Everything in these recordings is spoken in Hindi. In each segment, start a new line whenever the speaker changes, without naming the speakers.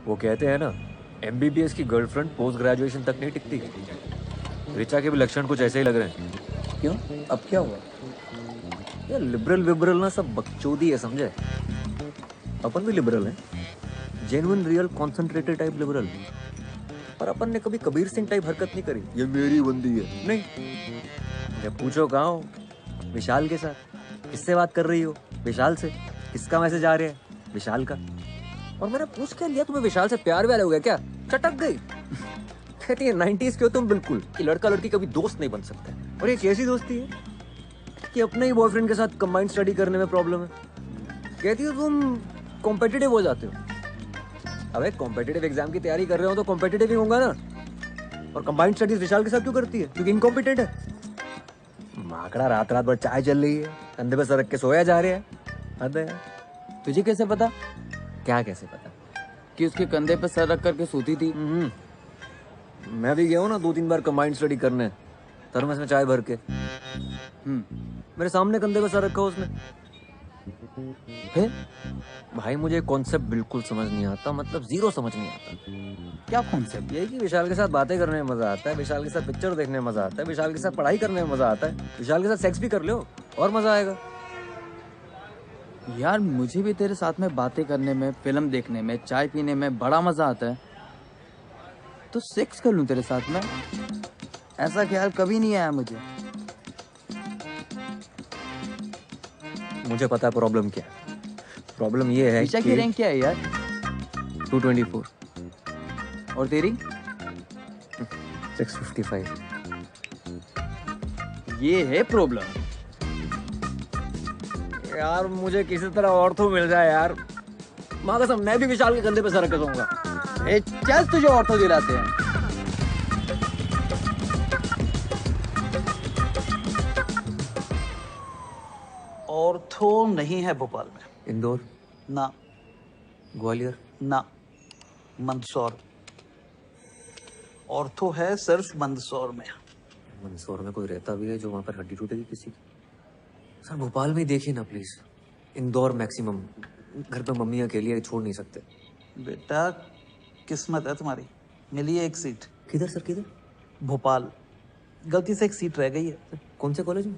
वो कहते हैं ना, एमबीबीएस की गर्लफ्रेंड पोस्ट ग्रेजुएशन तक नहीं टिकती। ऋचा के भी लक्षण कुछ ऐसे ही लग रहे हैं।
क्यों? अब क्या हुआ?
ये लिबरल विबरल ना सब बकचोदी है, समझे? अपन भी लिबरल हैं, genuine real concentrated type liberal. पर अपन ने कभी कबीर सिंह टाइप हरकत नहीं करी, ये मेरी बंदी है, नहीं। जब पूछो कहाँ हो, विशाल के साथ। किससे बात कर रही हो? विशाल से। किसका मैसेज आ रहा है? विशाल का। और मैंने पूछ क्या लिया, तुम्हें विशाल से प्यार व्यार हो गया क्या? चटक गई। कहती है 90s के हो तुम बिल्कुल, कि लड़का लड़की कभी दोस्त नहीं बन सकते। और ये कैसी दोस्ती है कि अपने ही बॉयफ्रेंड के साथ कंबाइंड स्टडी करने में प्रॉब्लम है। कहती हो तुम कॉम्पिटिटिव हो जाते हो। अबे कॉम्पिटिटिव एग्जाम की तैयारी कर रहे हो तो कॉम्पिटिटिव ही होगा ना। और कंबाइंड स्टडीज विशाल के साथ क्यों करती है? क्योंकि इनकॉम्पिटेंट है। माकड़ा रात रात भर चाय चल रही है, कंधे पे सर रख के सोया जा रहा है। हद है यार।
तुझे कैसे पता
क्या कैसे पता
कि उसके कंधे पे सर रख करके सोती थी?
मैं भी गया हूँ ना 2-3 बार कंबाइंड स्टडी करने, थर्मस में चाय भर के। मेरे सामने कंधे पे सर रखा उसने।
फिर
भाई मुझे कॉन्सेप्ट बिल्कुल समझ नहीं आता, मतलब जीरो समझ नहीं आता।
क्या कॉन्सेप्ट?
यही कि विशाल के साथ बातें करने में मजा आता है, विशाल के साथ पिक्चर देखने में मजा आता है, विशाल के साथ पढ़ाई करने में मजा आता है, विशाल के साथ सेक्स भी कर लो और मजा आएगा।
यार मुझे भी तेरे साथ में बातें करने में, फिल्म देखने में, चाय पीने में बड़ा मजा आता है। तो सेक्स कर लूं तेरे साथ में? ऐसा ख्याल कभी नहीं आया मुझे।
मुझे पता है प्रॉब्लम क्या है। प्रॉब्लम ये है
ऋचा
कि
की रैंक क्या है यार?
224
और तेरी?
655।
ये है प्रॉब्लम।
यार मुझे किसी तरह ऑर्थो मिल जाए यार। माँ कसम मैं भी विशाल के कंधे पे सर रख के सोऊंगा।
ए चल तुझे ऑर्थो दिलाते हैं।
ऑर्थो नहीं है भोपाल में।
इंदौर,
ना,
ग्वालियर,
ना, मंदसौर। ऑर्थो है सिर्फ मंदसौर में।
मंदसौर में कोई रहता भी है जो वहाँ पर हड्डी टूटेगी किसी की? सर भोपाल में ही देखिए ना प्लीज। इंदौर मैक्सिमम। घर पे मम्मी अकेली है, छोड़ नहीं सकते।
बेटा किस्मत है तुम्हारी, मिली है एक सीट।
किधर सर, किधर?
भोपाल। गलती से एक सीट रह गई है।
कौन से कॉलेज में?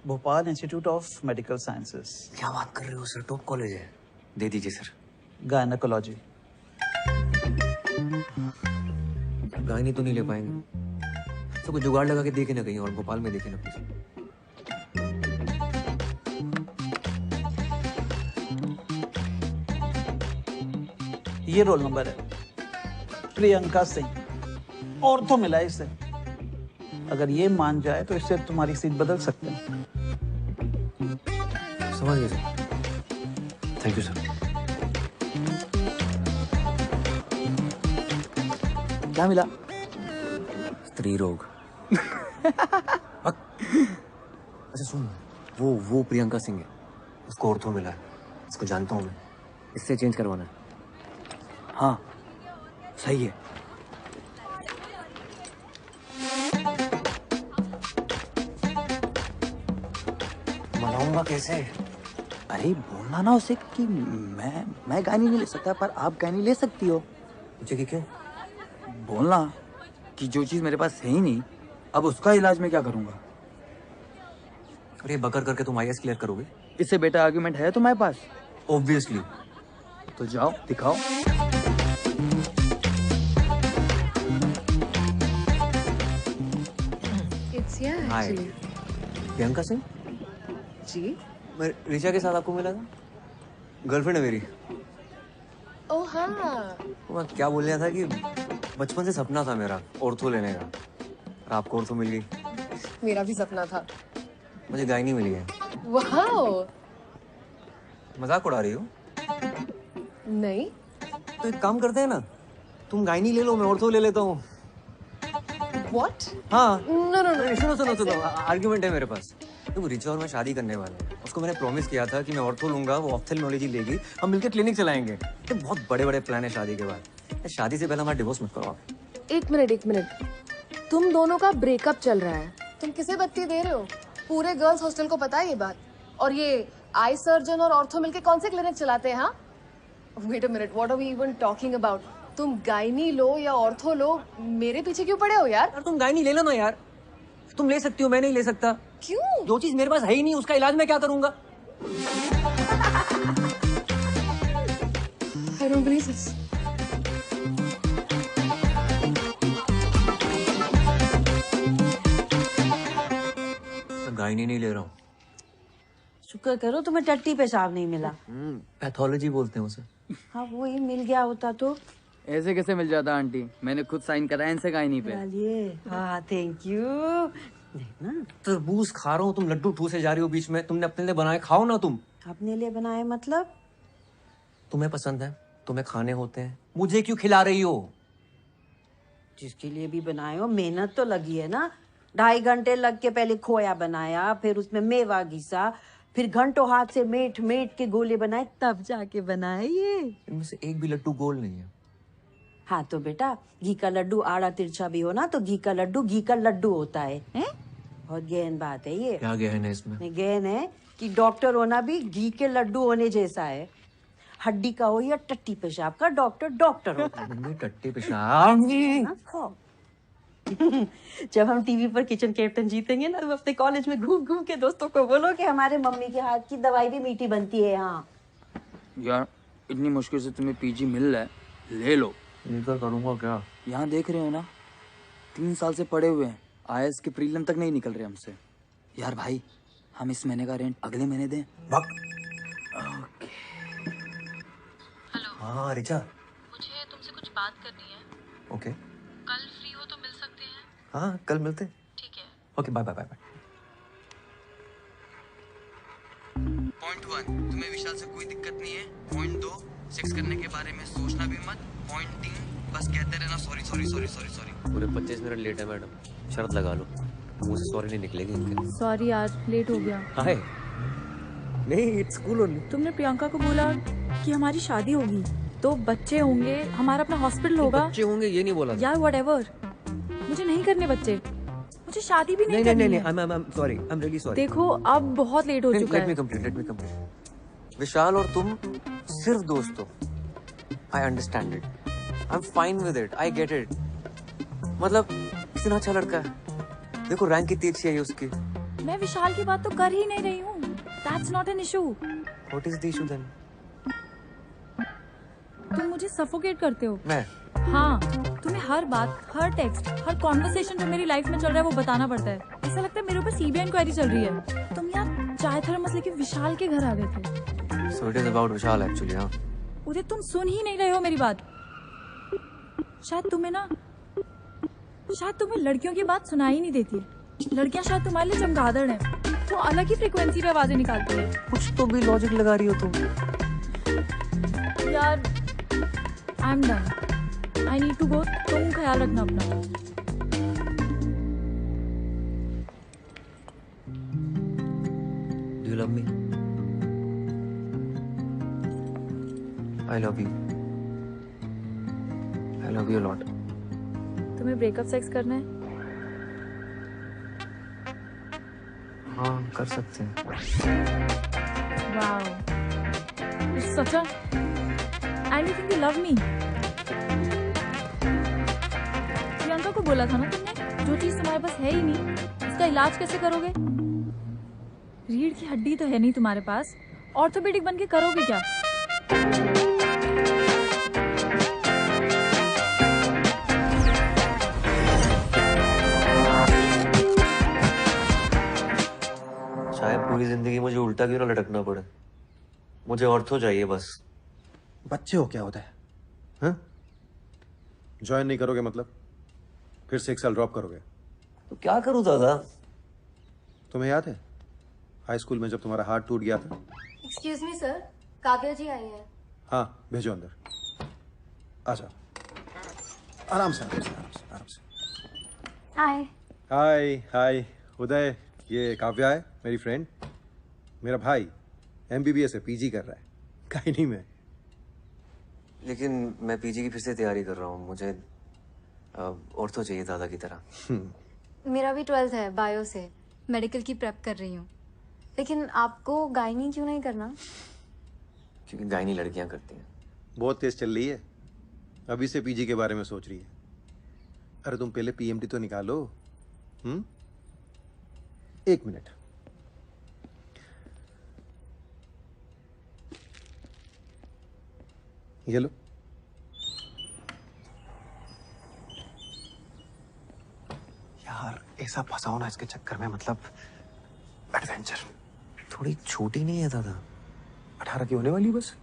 Bhopal institute of medical sciences.
क्या बात कर रहे हो सर, टॉप कॉलेज है। दे दीजिए सर।
गायनेकोलॉजी।
गायनी तो नहीं ले पाएंगे, तो कुछ जुगाड़ लगा के देखे ना कहीं और, भोपाल में देखे ना प्लीज।
ये रोल नंबर है, प्रियंका सिंह। ऑर्थो मिला है इसे। अगर ये मान जाए तो इससे तुम्हारी सीट बदल सकते हैं।
समझ गए सर, थैंक यू सर।
क्या मिला?
स्त्री रोग। अच्छा सुन, वो प्रियंका सिंह है, उसको ऑर्थो मिला है। इसको जानता हूँ मैं, इससे चेंज करवाना है।
हाँ सही है।
मनाऊंगा कैसे?
अरे बोलना ना उसे कि मैं गानी नहीं ले सकता पर आप गानी ले सकती हो।
मुझे क्यों?
बोलना कि जो चीज मेरे पास है ही नहीं, अब उसका इलाज मैं क्या करूंगा।
अरे बकर करके तुम आईएएस क्लियर करोगे?
इससे बेटा आर्गुमेंट है तुम्हारे पास?
ऑब्वियसली।
तो जाओ दिखाओ।
It's here
hi,
actually.
Priyanka Singh.
जी?
मैं ऋचा के साथ आपको मिला था, गर्लफ्रेंड है मेरी।
ओह हाँ।
मैं क्या बोल रहा था कि बचपन से सपना था मेरा ऑर्थो लेने का, और आपको ऑर्थो मिल गई।
मेरा भी सपना था।
मुझे गायनी मिली है।
वाओ।
मजाक उड़ा रही हो?
नहीं।
तो एक काम करते हैं ना, तुम गायनी ले लो, मैं ऑर्थो ले लेता हूँ।
What?
हाँ।
No no no.
सुनो, आर्ग्यूमेंट है मेरे पास। तो रिचा और मैं शादी करने वाले हैं। उसको मैंने प्रॉमिस किया था कि मैं ऑर्थो लूंगा, वो ऑप्थेल्मोलॉजी लेगी, हम मिलकर क्लिनिक चलाएंगे। ये बहुत बड़े प्लान है शादी के बाद। शादी से पहले हमारा डिवोर्स मत करो आप।
एक मिनट। तुम दोनों का ब्रेकअप चल रहा है, तुम किसे बत्ती दे रहे हो? पूरे गर्ल्स हॉस्टल को पता है ये बात। और ये आई सर्जन और ऑर्थो मिलके कौन से क्लिनिक चलाते हैं? हाँ? Wait a minute, what are we even talking about? तुम गायनी लो या ऑर्थो लो, मेरे पीछे क्यों पड़े हो यार?
यार तुम गायनी ले लो ना यार, तुम ले सकती हो, मैं नहीं ले सकता।
क्यों?
जो चीज मेरे पास है ही नहीं उसका इलाज मैं क्या करूंगा?
I don't believe this.
मैं गायनी नहीं ले रहा हूँ।
शुक्र करो तुम्हें टट्टी पेशाब नहीं मिला।
पैथोलॉजी बोलते हैं उसे।
हाँ वो ही मिल गया होता तो।
ऐसे कैसे मिल जाता आंटी, मैंने खुद साइन कराया इनसे गायनी पे।
चलिए हाँ थैंक यू। ना
तरबूज खा रहा हूँ, तुम लड्डू ठूसे जा रही हो बीच में। तुमने अपने लिए बनाए, खाओ ना तुम।
अपने लिए बनाए मतलब?
तुम्हें पसंद है, तुम्हें खाने होते हैं, मुझे क्यों खिला रही हो?
जिसके लिए भी बनाए हो मेहनत तो लगी है ना। 2.5 घंटे लग के पहले खोया बनाया, फिर उसमें मेवा घिसा, फिर घंटों हाथ से मेट मेट के गोले बनाए, तब जाके बनाए ये।
इनमें से एक भी लड्डू गोल नहीं है।
हाँ तो बेटा घी का लड्डू आड़ा तिरछा भी हो ना तो घी का लड्डू होता है, हैं? बहुत गहन बात है ये।
क्या गहन है इसमें?
गहन है कि डॉक्टर होना भी घी के लड्डू होने जैसा है। हड्डी का हो या टट्टी पेशाब का, डॉक्टर होता है।
टट्टी पेशाब।
जब हम टीवी पर किचन कैप्टन जीतेंगे ना, तो अपने कॉलेज में घूम घूम के दोस्तों को बोलो कि हमारे मम्मी के हाथ की दवाई भी मीठी बनती है। हाँ
यार इतनी मुश्किल से तुम्हें पीजी मिल रहा है, ले लो।
लेकर करूंगा क्या?
यहाँ देख रहे हो ना, 3 साल से पड़े हुए हैं, आईएएस के प्रीलिम तक नहीं निकल रहे हमसे। यार भाई हम इस महीने का रेंट अगले महीने दें।
हाँ रिचा,
मुझे तुमसे कुछ बात करनी है।
ओके।
कल फ्री हो तो मिल सकते हैं?
हाँ कल मिलते हैं।
ठीक है।
Okay bye bye bye bye.
Point 1, तुम्हें विशाल से कोई दिक्कत नहीं है। पॉइंट 2, सेक्स करने के बारे में सोचना भी मत। पॉइंट 3, बस कहते रहना sorry sorry sorry sorry sorry.
पूरे 25 मिनट लेट है मैडम, शर्त लगा लो, मुंह से सॉरी नहीं निकलेगी इनके।
सॉरी यार, लेट हो गया।
हाय नहीं, इट्स कूल ओनली।
तुमने प्रियंका को बोला कि हमारी शादी होगी तो बच्चे होंगे, हमारा अपना हॉस्पिटल होगा।
बच्चे होंगे ये नहीं बोला था।
यार व्हाटएवर, मुझे नहीं करने बच्चे, मुझे शादी भी नहीं करनी
नहीं,
है।
I'm sorry, I'm really sorry।
देखो अब बहुत लेट हो चुका
Let me
है।
complete। विशाल और तुम सिर्फ दोस्त हो। I understand it, I'm fine with it, I get it। मतलब कितना अच्छा लड़का है, देखो रैंक कितनी अच्छी है उसकी।
मैं विशाल की बात तो कर ही नहीं रही हूँ। That's not an issue।
What is the issue then?
तुम मुझे सफोकेट करते हो।
मैं?
हाँ, तुम्हें हर बात, हर टेक्स्ट, हर कॉन्वर्सेशन जो मेरी लाइफ में चल रहा है वो बताना पड़ता है। ऐसा लगता है मेरे ऊपर सीबीआई इंक्वायरी चल रही है। तुम यार चाय थर्मस लेके विशाल के घर आ गए थे।
So it is about Vishal actually, हाँ।
उदय तुम सुन ही नहीं रहे हो मेरी बात। शायद तुम्हें लड़कियों की बात सुनाई नहीं देती। लड़कियां शायद तुम्हारे लिए चमगादड़ हैं, वो अलग ही फ्रीक्वेंसी पे आवाजें निकालती है।
कुछ तो भी लॉजिक लगा रही हो तुम।
यार I am done, I need to go. तुम ख्याल रखना अपना।
Do you love me? I love you. I love you a lot.
तुम्हें ब्रेकअप सेक्स करना है?
हाँ कर सकते हैं।
Wow, it's such a, and you think you love me? Priyanka को बोला था ना तुमने, जो चीज तुम्हारे पास है ही नहीं उसका इलाज कैसे करोगे? रीढ़ की हड्डी तो है नहीं तुम्हारे पास, ऑर्थोपेडिक बन के करोगे क्या?
शायद पूरी जिंदगी मुझे उल्टा क्यों ना लटकना पड़े, मुझे ऑर्थो चाहिए बस।
बच्चे हो क्या होता है? हाँ? ज्वाइन नहीं करोगे मतलब फिर से 1 साल ड्रॉप करोगे?
तो क्या करूं दादा?
तुम्हें याद है हाई स्कूल में जब तुम्हारा हार्ट टूट गया था?
एक्सक्यूज मी सर, काव्या जी आई है।
हाँ भेजो अंदर। आ जाओ, आराम से आराम से आराम से आराम से।
हाय।
हाय हाय उदय, ये काव्या है मेरी फ्रेंड। मेरा भाई MBBS है, PG कर रहा है गायनी में।
लेकिन मैं पीजी की फिर से तैयारी कर रहा हूँ, मुझे ऑर्थो चाहिए दादा की तरह।
मेरा भी 12th है, बायो से मेडिकल की प्रेप कर रही हूँ। लेकिन आपको गायनी क्यों नहीं करना?
क्योंकि गायनी लड़कियां करती हैं।
बहुत तेज चल रही है, अभी से पीजी के बारे में सोच रही है। अरे तुम पहले पीएमटी तो निकालो। 1 मिनट। ये लो। यार ऐसा फंसाओ ना इसके चक्कर में, मतलब एडवेंचर।
थोड़ी छोटी नहीं है दादा?
18 की होने वाली बस।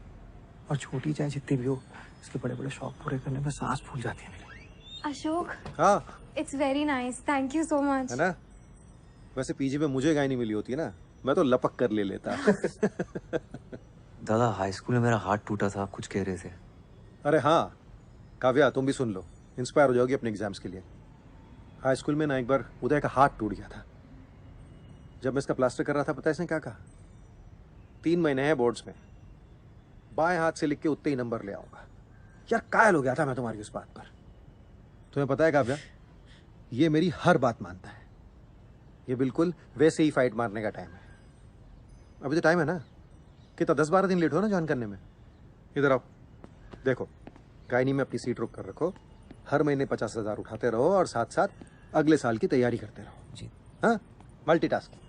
और छोटी चाहे जितनी भी हो, इसके बड़े बड़े शौक पूरे करने में सांस फूल जाती है मेरी।
अशोक,
हाँ
it's very nice, thank you so much.
है ना? वैसे पीजी में मुझे गाय नहीं मिली होती ना, मैं तो लपक कर ले लेता।
दादा हाई स्कूल में मेरा हाथ टूटा था, आप कुछ कह रहे थे।
अरे हाँ काव्या, तुम भी सुन लो, इंस्पायर हो जाओगी अपने एग्जाम्स के लिए। हाई स्कूल में ना एक बार उदय का हाथ टूट गया था। जब मैं इसका प्लास्टर कर रहा था, पता है इसने क्या कहा? 3 महीने हैं बोर्ड्स में, बाएं हाथ से लिख के उतने ही नंबर ले आऊंगा। यार कायल हो गया था मैं तुम्हारी उस बात पर। तुम्हें पता है काव्या, ये मेरी हर बात मानता है। ये बिल्कुल वैसे ही फाइट मारने का टाइम है। अभी तो टाइम है ना, कितना 10-12 दिन लेट हो ना ज्वाइन करने में। इधर आओ, देखो गायनी में अपनी सीट रोक कर रखो, हर महीने 50,000 उठाते रहो और साथ साथ अगले साल की तैयारी करते रहो
जी।
हाँ, मल्टीटास्किंग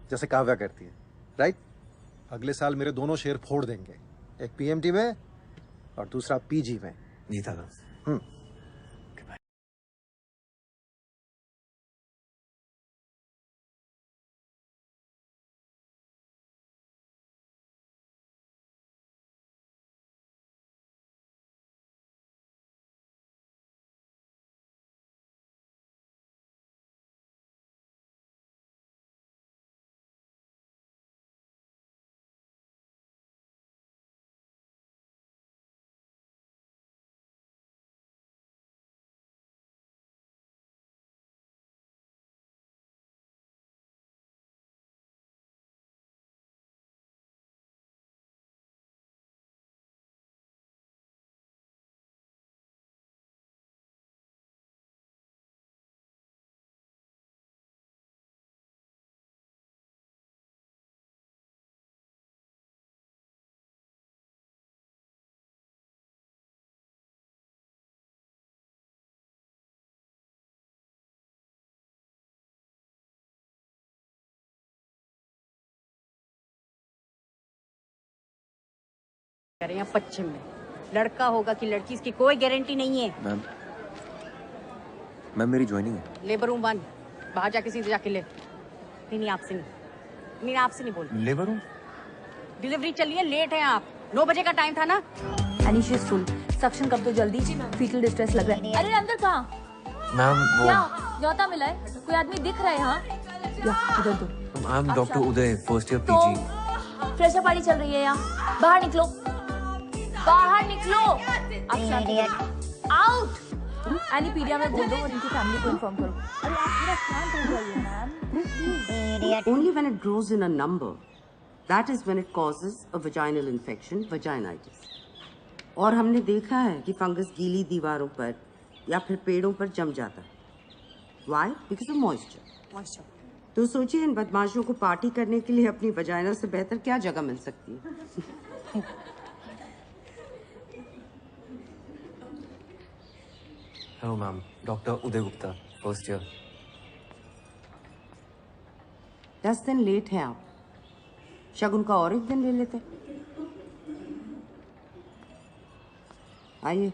जैसे काव्या करती है, राइट? अगले साल मेरे दोनों शेयर फोड़ देंगे, एक पीएमटी में और दूसरा पीजी में।
जी दादा।
यहाँ पश्चिम में लड़का होगा कि लड़की, इसकी कोई गारंटी नहीं है।
मैम मेरी ज्वाइनिंग है।
लेबर रूम 1, बाहर जाके सीधे जाके ले। नहीं आपसे नहीं आपसे नहीं बोल।
Labour room?
डिलीवरी चली है, लेट है आप। 9 बजे का टाइम था ना।
अनीश फुल सक्शन कर दो जल्दी, फीटल डिस्ट्रेस लग रहा है। अरे अंदर कहाँ?
मैम वो
क्या न्योता मिला है? कोई आदमी दिख रहा है यहाँ? या इधर दो।
मैम डॉक्टर उदय, फर्स्ट ईयर पीजी।
तो फ्रेशर पार्टी चल रही है यहाँ, बाहर निकलो, बाहर निकलो। आउट। एनीपीडिया में बोल दो और इनकी फैमिली को इन्फॉर्म करो। अरे आप थोड़ा शांत हो जाइए ma'am.
Only when it grows in a number, that is when it causes a vaginal infection, vaginitis. और हमने देखा है कि फंगस गीली दीवारों पर या फिर पेड़ों पर जम जाता है। Why? Because of moisture. तो सोचिए इन बदमाशों को पार्टी करने के लिए अपनी वजाइना से बेहतर क्या जगह मिल सकती है।
हेलो मैम, डॉक्टर उदय गुप्ता, फर्स्ट ईयर।
10 दिन लेट हैं आप, शगुन का और एक दिन ले लेते। आइए।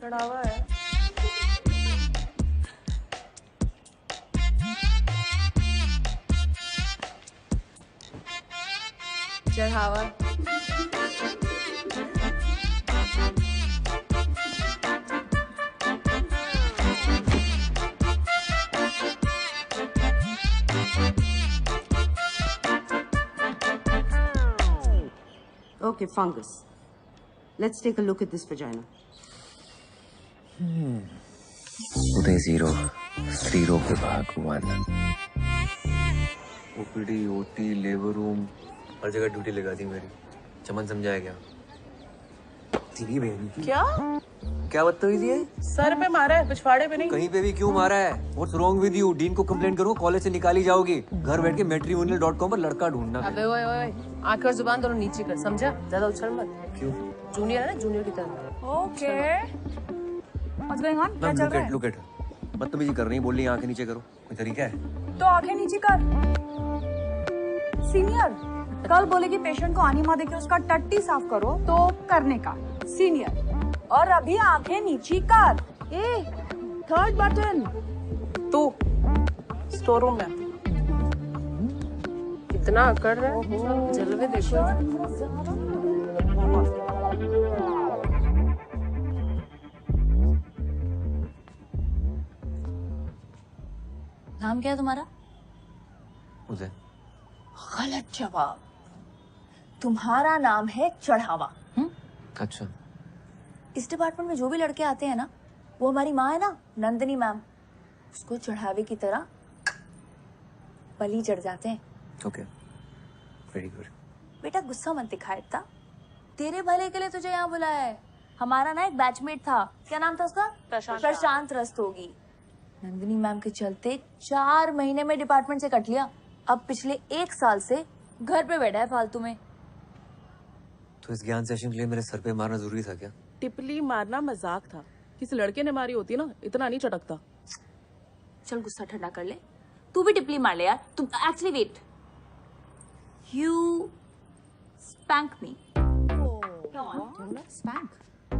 चढ़ावा है। चढ़ावा।
Okay, fungus. Let's take a look at this vagina.
उदय 0, स्त्री रोग विभाग 1। ओपीडी, ओटी, लेबर रूम, हर जगह ड्यूटी लगा दी मेरी। चमन समझाया क्या? तेरी बहन की
क्या
क्या बदतमीजी है?
सर पे मारा है, पिछवाड़े पे नहीं।
कहीं पे भी क्यों मारा है? What's wrong with you? Dean को कंप्लेंट करो, कॉलेज से निकाली जाओगी। घर बैठ के matrimonial.com पर लड़का ढूंढना।
अबे ओए ओए, आंखें और जुबान दोनों नीचे कर, समझा? ज्यादा उछल मत।
क्यों?
जूनियर है ना, जूनियर की तरह।
Okay what's going on? क्या चल रहा है?
Look at her. बदतमीजी कर रही है, बोल रही है आंखें नीचे करो। कोई तरीका है?
तो आंखें नीचे कर। सीनियर कल बोलेगी पेशेंट को आनी माँ देके उसका टट्टी साफ करो तो करने का सीनियर, और अभी आंखें नीची कर। ए थर्ड बटन
तू स्टोर रूम में कितना अकड़ रहा है, जलवे देखो।
नाम क्या है तुम्हारा?
उदय।
गलत जवाब, तुम्हारा नाम है चढ़ावा।
अच्छा।
इस डिपार्टमेंट में जो भी लड़के आते हैं ना, वो हमारी माँ है ना नंदिनी मैम, उसको चढ़ावे की तरह बलि चढ़ जाते हैं।
Okay, very good.
बेटा गुस्सा मत दिखा इतना, तेरे भले के लिए तुझे यहाँ बुलाया है। हमारा ना एक बैचमेट था, क्या नाम था उसका? प्रशांत रस्तोगी। नंदिनी मैम के चलते 4 महीने में डिपार्टमेंट से कट लिया, अब पिछले 1 साल से घर पे बैठा है फालतू में।
तो इस ज्ञान सेशन के लिए मेरे सर पे मारना जरूरी था क्या?
टिपली मारना मजाक था, किसी लड़के ने मारी होती ना इतना नहीं चटकता।
चल गुस्सा ठंडा कर ले, तू भी टिपली मार ले यार। तुम actually wait, you spank me. Spank?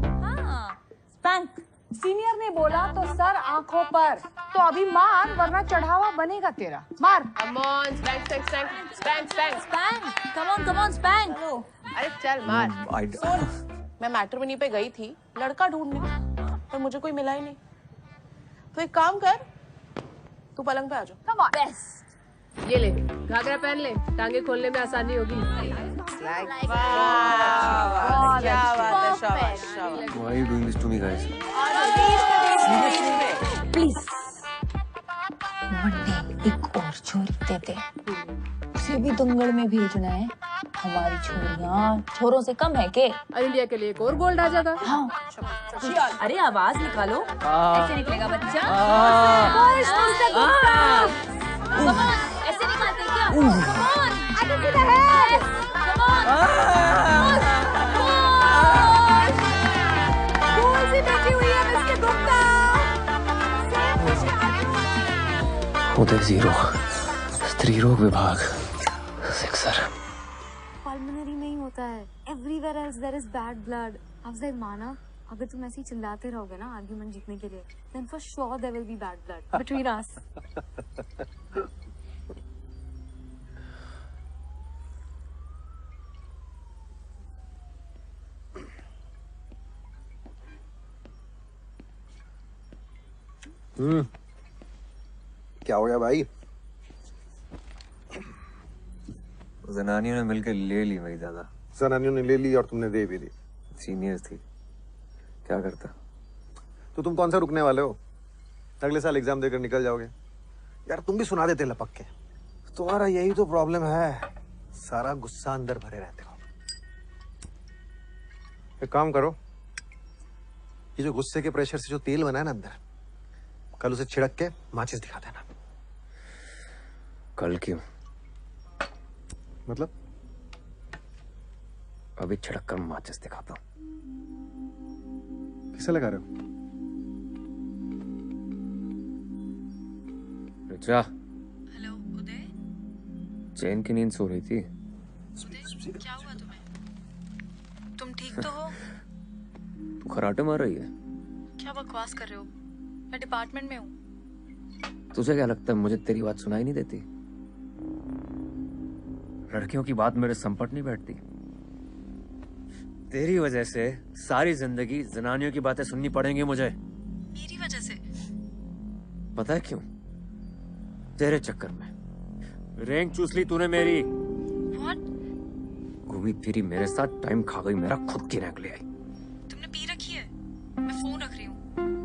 हाँ स्पैंक। सीनियर ने बोला तो सर आंखों पर, तो अभी मार वरना चढ़ावा बनेगा तेरा। मार।
Come on, spank, spank, spank, spank, spank.
Spank, come on spank.
अरे चल मार। सुन, मैं मैट्रिमोनी पे गई थी लड़का ढूंढने, पर मुझे कोई मिला ही नहीं। तो एक काम कर, तू पलंग पे आ जा।
Come on. Best.
ये ले, घाघरा पहन ले, टांगे खोलने में आसानी होगी।
Why are you doing this to me, guys?
Please one day एक और छोरी दे दे, उसे भी दंगल में भेजना है। हमारी छोरियां छोरों से कम है के?
इंडिया के लिए एक और गोल्ड आ जाएगा।
हाँ। अरे आवाज निकालो, ऐसे निकलेगा बच्चा। ऐसे निकालते क्या? आगे सीधा है। कौन सी बैठी हुई है मिस्टर गुप्ता?
उदय 0, स्त्री रोग विभाग, सिक्सर।
पल्मोनरी में ही होता है, everywhere else there is bad blood. Afzal माना, अगर तुम ऐसे ही चिल्लाते रहोगे ना आर्गुमेंट जीतने के लिए, then for sure there will be bad blood between us.
क्या हो गया भाई?
जनानियों ने मिलकर ले ली मेरी दादा।
जनानियों ने ले ली और तुमने दे भी दी।
सीनियर्स थी, क्या करता।
तो तुम कौन सा रुकने वाले हो? अगले साल एग्जाम देकर निकल जाओगे। यार तुम भी सुना देते लपक के। तुम्हारा यही तो प्रॉब्लम है, सारा गुस्सा अंदर भरे रहते हो। एक काम करो, ये जो गुस्से के प्रेशर से जो तेल बना है ना अंदर, कल उसे छिड़क के माचिस दिखा देना।
कल क्यों?
मतलब?
अभी छिड़क कर माचिस दिखाता हूँ।
किसे लगा रहे हो?
रिचा,
हेलो उदय।
चैन की नींद सो रही थी।
उदय क्या हुआ तुम्हें? तुम ठीक तो हो?
तू खराटे मार रही है?
क्या बकवास कर रहे हो, मैं डिपार्टमेंट में हूँ।
तुझे क्या लगता है मुझे तेरी बात सुनाई नहीं देती? लड़कियों की बात मेरे संपट नहीं बैठती। तेरी वजह से सारी जिंदगी जनानियों की बातें सुननी पड़ेंगी मुझे।
मेरी वजह से?
पता है क्यों? तेरे चक्कर में रैंक चूस ली तूने मेरी।
What?
घूमी फिरी मेरे साथ टाइम खा गई मेरा, खुद की रैंक ले आई।
तुमने पी रखी है? मैं फोन रख रही हूँ।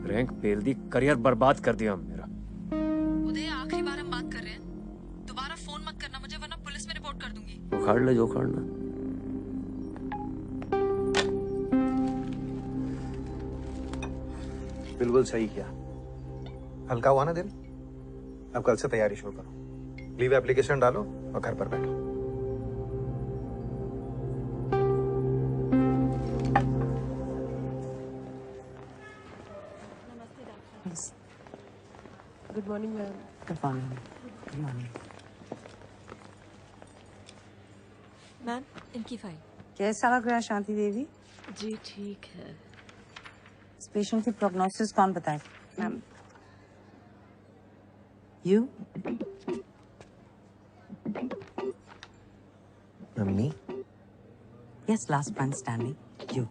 रैंक पेल दी, करियर बर्बाद कर दिया मेरा।
उदय आखिरी बार हम बात कर रहे हैं, दोबारा फोन मत करना मुझे वरना पुलिस में रिपोर्ट कर दूंगी।
उखाड़ ले जो उखाड़ना।
बिल्कुल सही किया। हल्का हुआ ना दिल? अब कल से तैयारी शुरू करो। लीव एप्लीकेशन डालो और घर पर बैठो।
Good morning ma'am.
Good morning. Good morning.
Ma'am इनकी फाइल।
कैसा लग रहा है शांति देवी?
जी ठीक है।
इस पेशेंट की प्रोग्नोसिस कौन बताए? Ma'am. You?
Mummy
Yes, last man standing. You.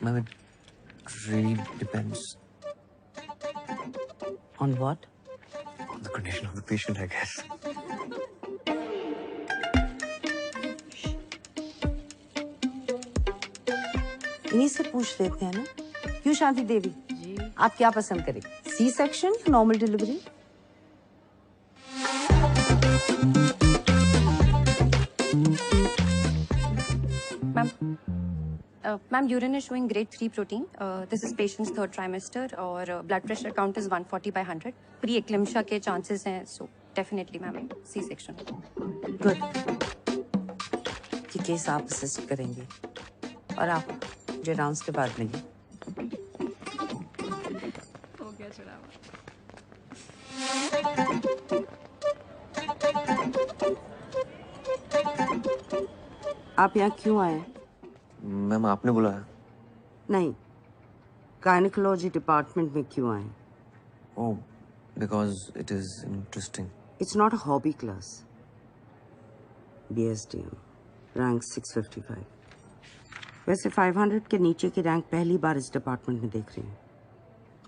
Ma'am, it really depends
On what?
on the condition of the patient, I guess.
इन्हीं से पूछ लेते हैं ना। क्यों शांति देवी? जी। आप क्या पसंद करें? सी सेक्शन या normal delivery?
Ma'am urine is showing grade 3 protein. This is patients third trimester और blood pressure count is 140/100। Preeclampsia के चांसेस हैं, so definitely ma'am C section.
Good. ये केस आप असिस्ट करेंगे और आप मुझे राउंड्स के बाद मिलिए।
हो गया चढ़ावा।
आप यहाँ क्यों आए?
मैम आपने बुलाया?
नहीं, गायनेकोलॉजी डिपार्टमेंट में क्यों आए?
Oh, because it is interesting.
It's not a hobby class. BSDM, rank 655. वैसे 500 के नीचे की रैंक पहली बार इस डिपार्टमेंट में देख रही हूँ।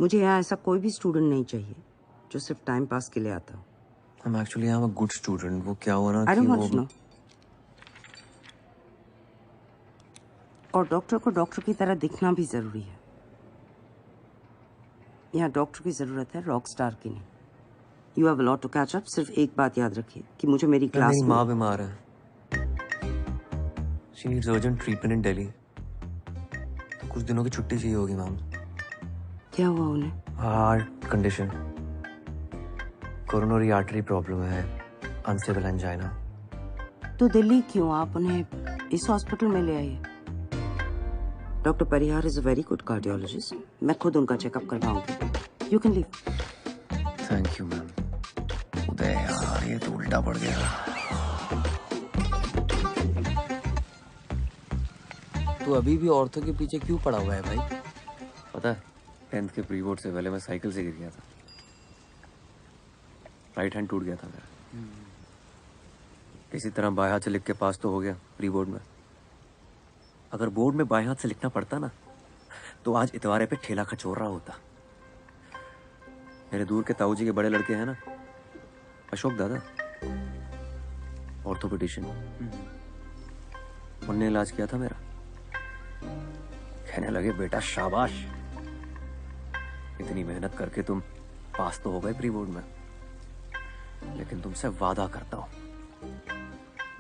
मुझे यहाँ ऐसा कोई भी स्टूडेंट नहीं चाहिए जो सिर्फ टाइम पास के लिए आता हो।
I'm actually I'm a good student. वो क्या हुआ ना
I don't
कि
want to know. और डॉक्टर को डॉक्टर की तरह दिखना भी जरूरी है। यहाँ डॉक्टर की जरूरत है, रॉक स्टार की नहीं। You have a lot to catch up. सिर्फ एक बात याद रखिए कि मुझे मेरी क्लास
मेरी
में
माँ बीमार है। She needs urgent treatment in Delhi. तो कुछ दिनों की छुट्टी चाहिए होगी मैम।
क्या हुआ उन्हें?
Heart condition, coronary artery problem है, अनस्टेबल एंजाइना।
तो दिल्ली क्यों? आप उन्हें इस हॉस्पिटल में ले आइए। Doctor Parihar is a very good cardiologist. मैं खुद उनका चेकअप करवाऊंगी। You can leave.
Thank you ma'am. Uday यार ये तो उल्टा पड़ गया।
तू अभी भी औरतों के पीछे क्यों पड़ा हुआ है भाई?
पता है 10th के प्री बोर्ड से पहले मैं साइकिल से गिर गया था। राइट हैंड टूट गया था मेरा। किसी तरह बाएं हाथ से लिख के पास तो हो गया प्री बोर्ड में। अगर बोर्ड में बाएं हाथ से लिखना पड़ता ना तो आज इतवारे पे ठेला खचोर रहा होता। मेरे दूर के ताऊ जी के बड़े लड़के हैं ना, अशोक दादा, ऑर्थोपेडिशियन, उनने इलाज किया था मेरा। कहने लगे बेटा शाबाश, इतनी मेहनत करके तुम पास तो हो गए प्री बोर्ड में, लेकिन तुमसे वादा करता हूं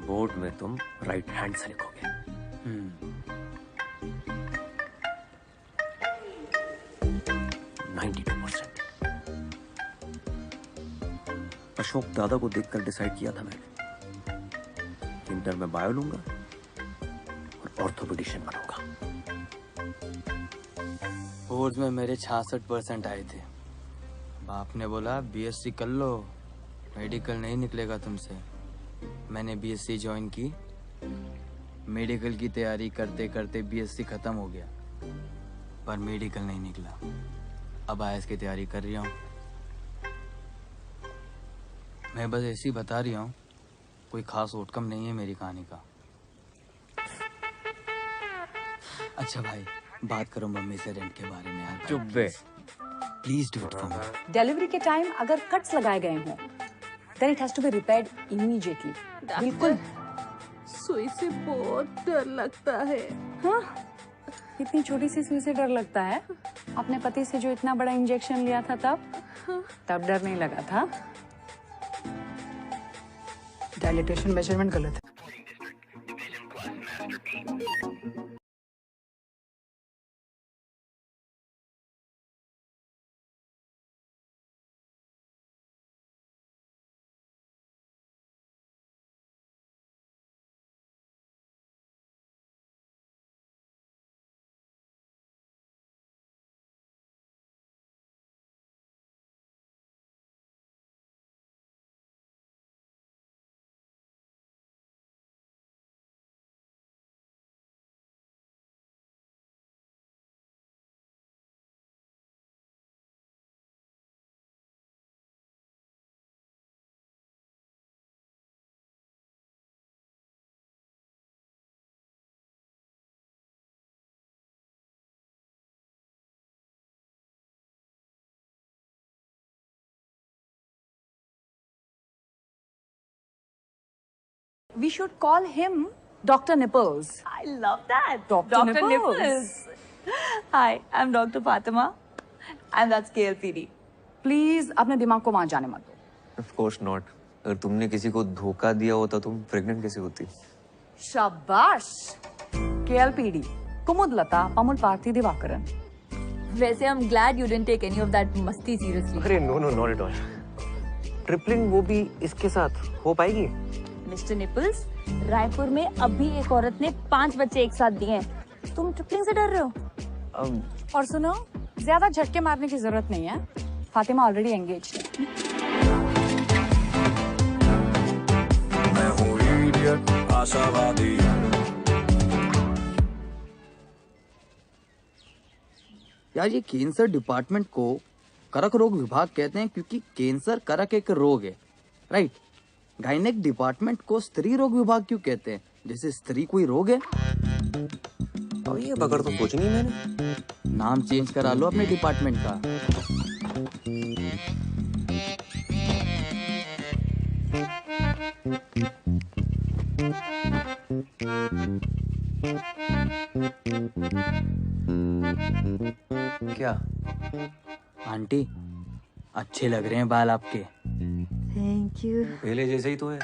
बोर्ड में तुम राइट हैंड से लिखोगे। 92%। अशोक दादा को देखकर डिसाइड किया था मैंने, इंटर में बायो लूंगा और ऑर्थोपेडिशियन बनूंगा।
बोर्ड में मेरे 66% आए थे। बाप ने बोला बीएससी कर लो, मेडिकल नहीं निकलेगा तुमसे। मैंने बीएससी ज्वाइन की। मेडिकल की तैयारी करते करते बीएससी खत्म हो गया, पर मेडिकल नहीं निकला। अब आईएएस की तैयारी कर रहा हूँ। मैं बस ऐसी बता रही हूँ, कोई खास आउटकम नहीं है मेरी कहानी का। अच्छा भाई, बात करो मम्मी से रेंट के बारे में यार।
चुप बे।
Please do it for me.
Delivery के टाइम अगर कट्स लगाए गए हों, then it has to be repaired immediately. बिल्कुल।
सुई से बहुत डर लगता है।
हाँ, इतनी छोटी सी सुई से डर लगता है? अपने पति से जो इतना बड़ा इंजेक्शन लिया था तब डर नहीं लगा था? डायलेटेशन मेजरमेंट गलत है। We should call him Dr. Nipples.
I love that.
Dr.
Nipples. Hi, I'm Dr. Fatima. And that's KLPD.
Please अपने दिमाग को वहां जाने मत दो।
Of course not. अगर तुमने किसी को धोखा दिया होता तुम प्रेग्नेंट कैसे होती?
शाबाश। KLPD कुमुदलता पमुल पार्थी दिवाकरन।
वैसे I'm glad you didn't take any of that मस्ती seriously.
अरे no not at all. Tripling वो भी इसके साथ हो पाएगी?
मिस्टर निपल्स, रायपुर में अभी एक औरत ने 5 बच्चे एक साथ दिए हैं। तुम ट्रिपलिंग से डर रहे हो?
और सुनो, ज्यादा झटके मारने की जरूरत नहीं है। फातिमा ऑलरेडी एंगेज है।
मैं हूँ इडियट, आशावादी।
यार ये कैंसर डिपार्टमेंट को करक रोग विभाग कहते हैं क्योंकि कैंसर करक एक रोग है, राइट? गायनेक डिपार्टमेंट को स्त्री रोग विभाग क्यों कहते हैं? जैसे स्त्री कोई रोग है?
अब ये बगड़ तो सोची नहीं मैंने।
नाम चेंज करा लो अपने डिपार्टमेंट का।
क्या?
आंटी अच्छे लग रहे हैं बाल आपके।
Thank you.
पहले जैसे ही तो है।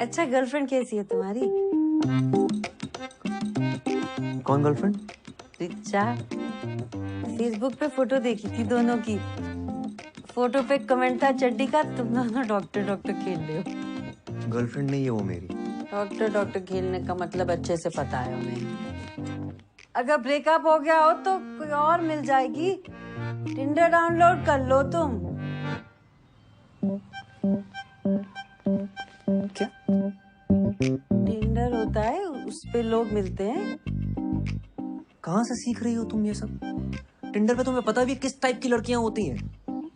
अच्छा, गर्लफ्रेंड कैसी है तुम्हारी?
कौन गर्लफ्रेंड?
रिचा। फेसबुक पे फोटो देखी थी दोनों की। फोटो पे कमेंट था चड्डी का, तुम दोनों डॉक्टर खेल रहे हो।
गर्लफ्रेंड नहीं है वो मेरी।
डॉक्टर खेलने का मतलब अच्छे से पता है उन्हें। अगर ब्रेकअप हो गया हो तो कोई और मिल जाएगी। टिंडर डाउनलोड कर लो तुम।
क्या?
टिंडर होता है, उस पे लोग मिलते हैं।
कहाँ से सीख रही हो तुम ये सब? टिंडर पे तुम्हें पता भी किस टाइप की लड़कियां होती हैं?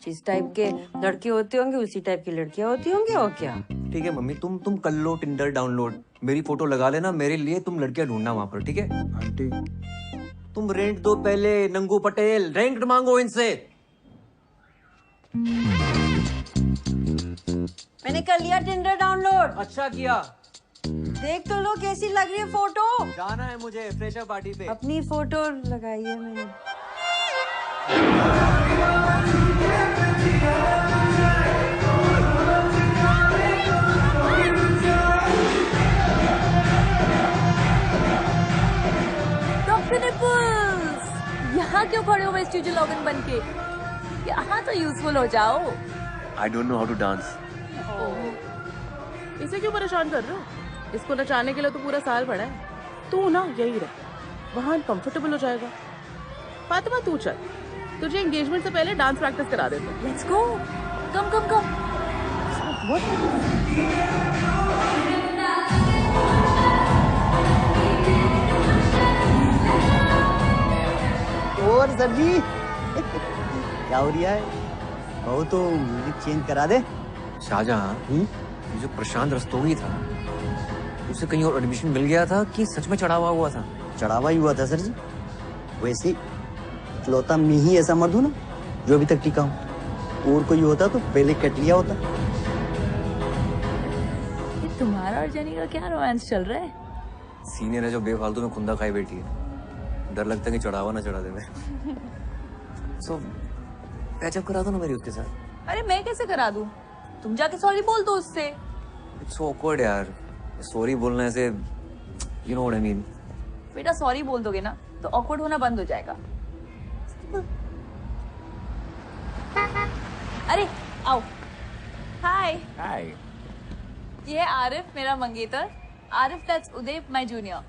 जिस टाइप के लड़के होते होंगे उसी टाइप की लड़कियां होती होंगी, और क्या।
ठीक है मम्मी, तुम कर लो टिंडर डाउनलोड, मेरी फोटो लगा लेना मेरे लिए, तुम लड़कियां ढूंढना वहां पर, ठीक है?
आंटी
तुम रेंट दो पहले, नंगू पटेल, रेंट मांगो इनसे।
मैंने कर लिया टिंडर डाउनलोड।
अच्छा किया।
देख तो लो कैसी लग रही है फोटो।
जाना है मुझे फ्रेशर पार्टी पे।
अपनी फोटो लगाई है मैंने।
डॉक्टर निपल्स, यहाँ क्यों खड़े हो वेस्टिज लॉगिन बन के? यहाँ तो यूजफुल हो जाओ।
I don't know how to dance.
इसे क्यों परेशान कर रहे हो? इसको नचाने के लिए तो पूरा साल पड़ा है। तू ना यही रह, वहाँ कंफर्टेबल हो जाएगा। फातिमा तू चल, तुझे एंगेजमेंट से पहले डांस प्रैक्टिस करा देते हैं।
लेट्स गो, कम कम कम।
और सर जी क्या हो रहा है? बहु तो म्यूजिक चेंज करा दे।
शाहजहां, ये जो प्रशांत रस्तोगी था, उसे कहीं और एडमिशन मिल गया था कि सच में चढ़ावा हुआ था?
चढ़ावा ही हुआ था सर जी। वैसे इकलौता मैं ही ऐसा मर्द हूं ना जो अभी तक टिका हूं। और कोई होता तो पहले कट लिया होता।
ये तुम्हारा और जेनी का क्या रोमांस चल रहा है?
सीनियर है जो बेफालतू में खुंदा खाई बैठी है, डर लगता है कि चढ़ावा ना चढ़ा दे मैं। So, कैचअप करा दो ना मेरी उसके साथ।
अरे मैं कैसे करा दूं? तुम जाके सॉरी बोल दो उससे।
इट्स ऑकवर्ड यार, सॉरी बोलने से, you know what I mean.
बेटा सॉरी बोल दोगे ना तो ऑकवर्ड होना बंद हो जाएगा। अरे आओ। हाय।
हाय।
ये है आरिफ, मेरा मंगेतर। Arif that's Uday, my junior.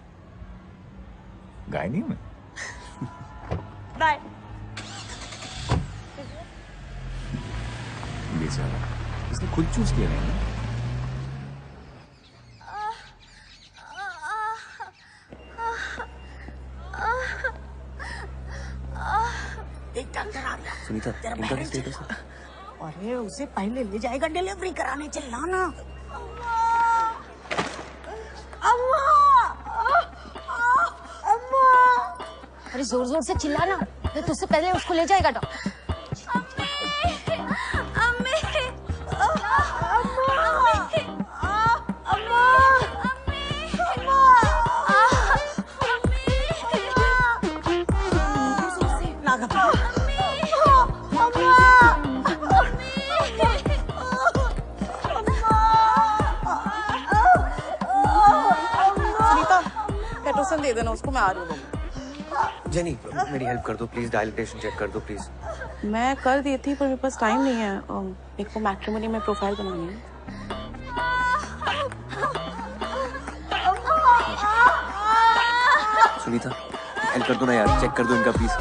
Gynae में।
बाय।
बेचारा, इसने खुद चूज किया है ना।
एक डॉक्टर आ गया।
सुनीता, इनका क्या स्टेटस है?
अरे उसे पहले ले जाएगा डिलीवरी कराने, चिल्लाना। अम्मा! अम्मा!
अरे जोर जोर से चिल्लाना, तुझसे पहले उसको ले जाएगा डॉक्टर।
पेट्रोसन दे देना उसको, मैं आ रही हूँ।
जेनी, मेरी हेल्प कर दो प्लीज, डायलिटेशन चेक कर दो प्लीज।
मैं कर दी थी पर मेरे पास टाइम नहीं है, मेरे को मैट्रिमोनी में प्रोफाइल बनानी है।
सुनीता, हेल्प कर दो ना यार, चेक कर दो इनका प्लीज।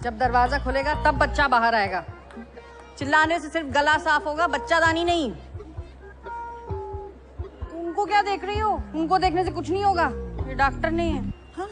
जब दरवाजा खुलेगा तब बच्चा बाहर आएगा। चिल्लाने से सिर्फ गला साफ होगा, बच्चादानी नहीं। उनको क्या देख रही हो? उनको देखने से कुछ नहीं होगा, ये डॉक्टर नहीं है। हाँ?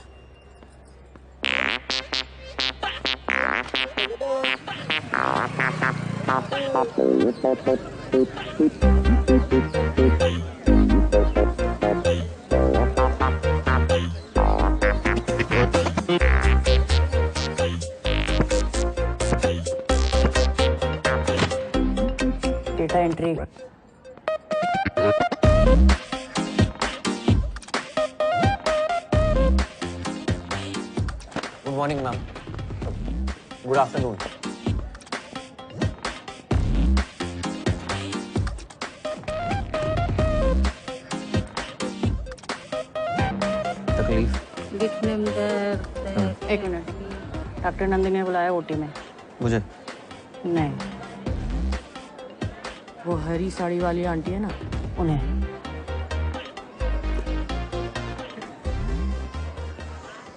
Data entry.
Good morning ma'am. Good afternoon. तकलीफ?
एक मिनट, डॉक्टर नंदिनी ने बुलाया ओटी में।
मुझे?
नहीं, वो हरी साड़ी वाली आंटी है ना, उन्हें।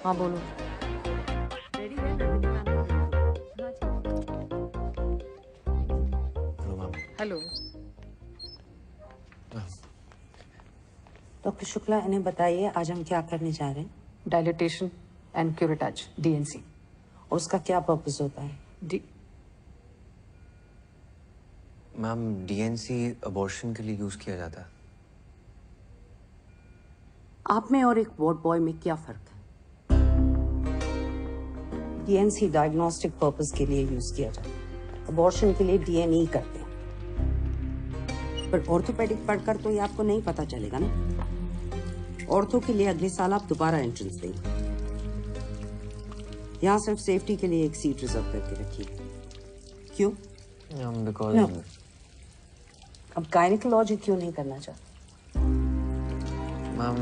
हाँ बोलो।
हेलो।
डॉक्टर शुक्ला, इन्हें बताइए आज हम क्या करने जा रहे हैं।
Dilatation and curettage, DNC.
और उसका क्या पर्पस होता है?
मैम, डीएनसी अबॉर्शन के लिए यूज किया जाता है।
आप में और एक वार्ड बॉय में क्या फर्क है? डीएनसी डायग्नोस्टिक पर्पस के लिए यूज किया जाता है, अबॉर्शन के लिए डीएनई करते हैं। पर ऑर्थोपेडिक पढ़कर तो ये आपको नहीं पता चलेगा ना। ऑर्थो के लिए अगले साल आप दोबारा एंट्रेंस देंगे। यहाँ सिर्फ सेफ्टी के लिए एक सीट रिजर्व करके रखिए। क्यों?
Because
No. अब गायनेकोलॉजी क्यों नहीं करना चाहते?
Ma'am,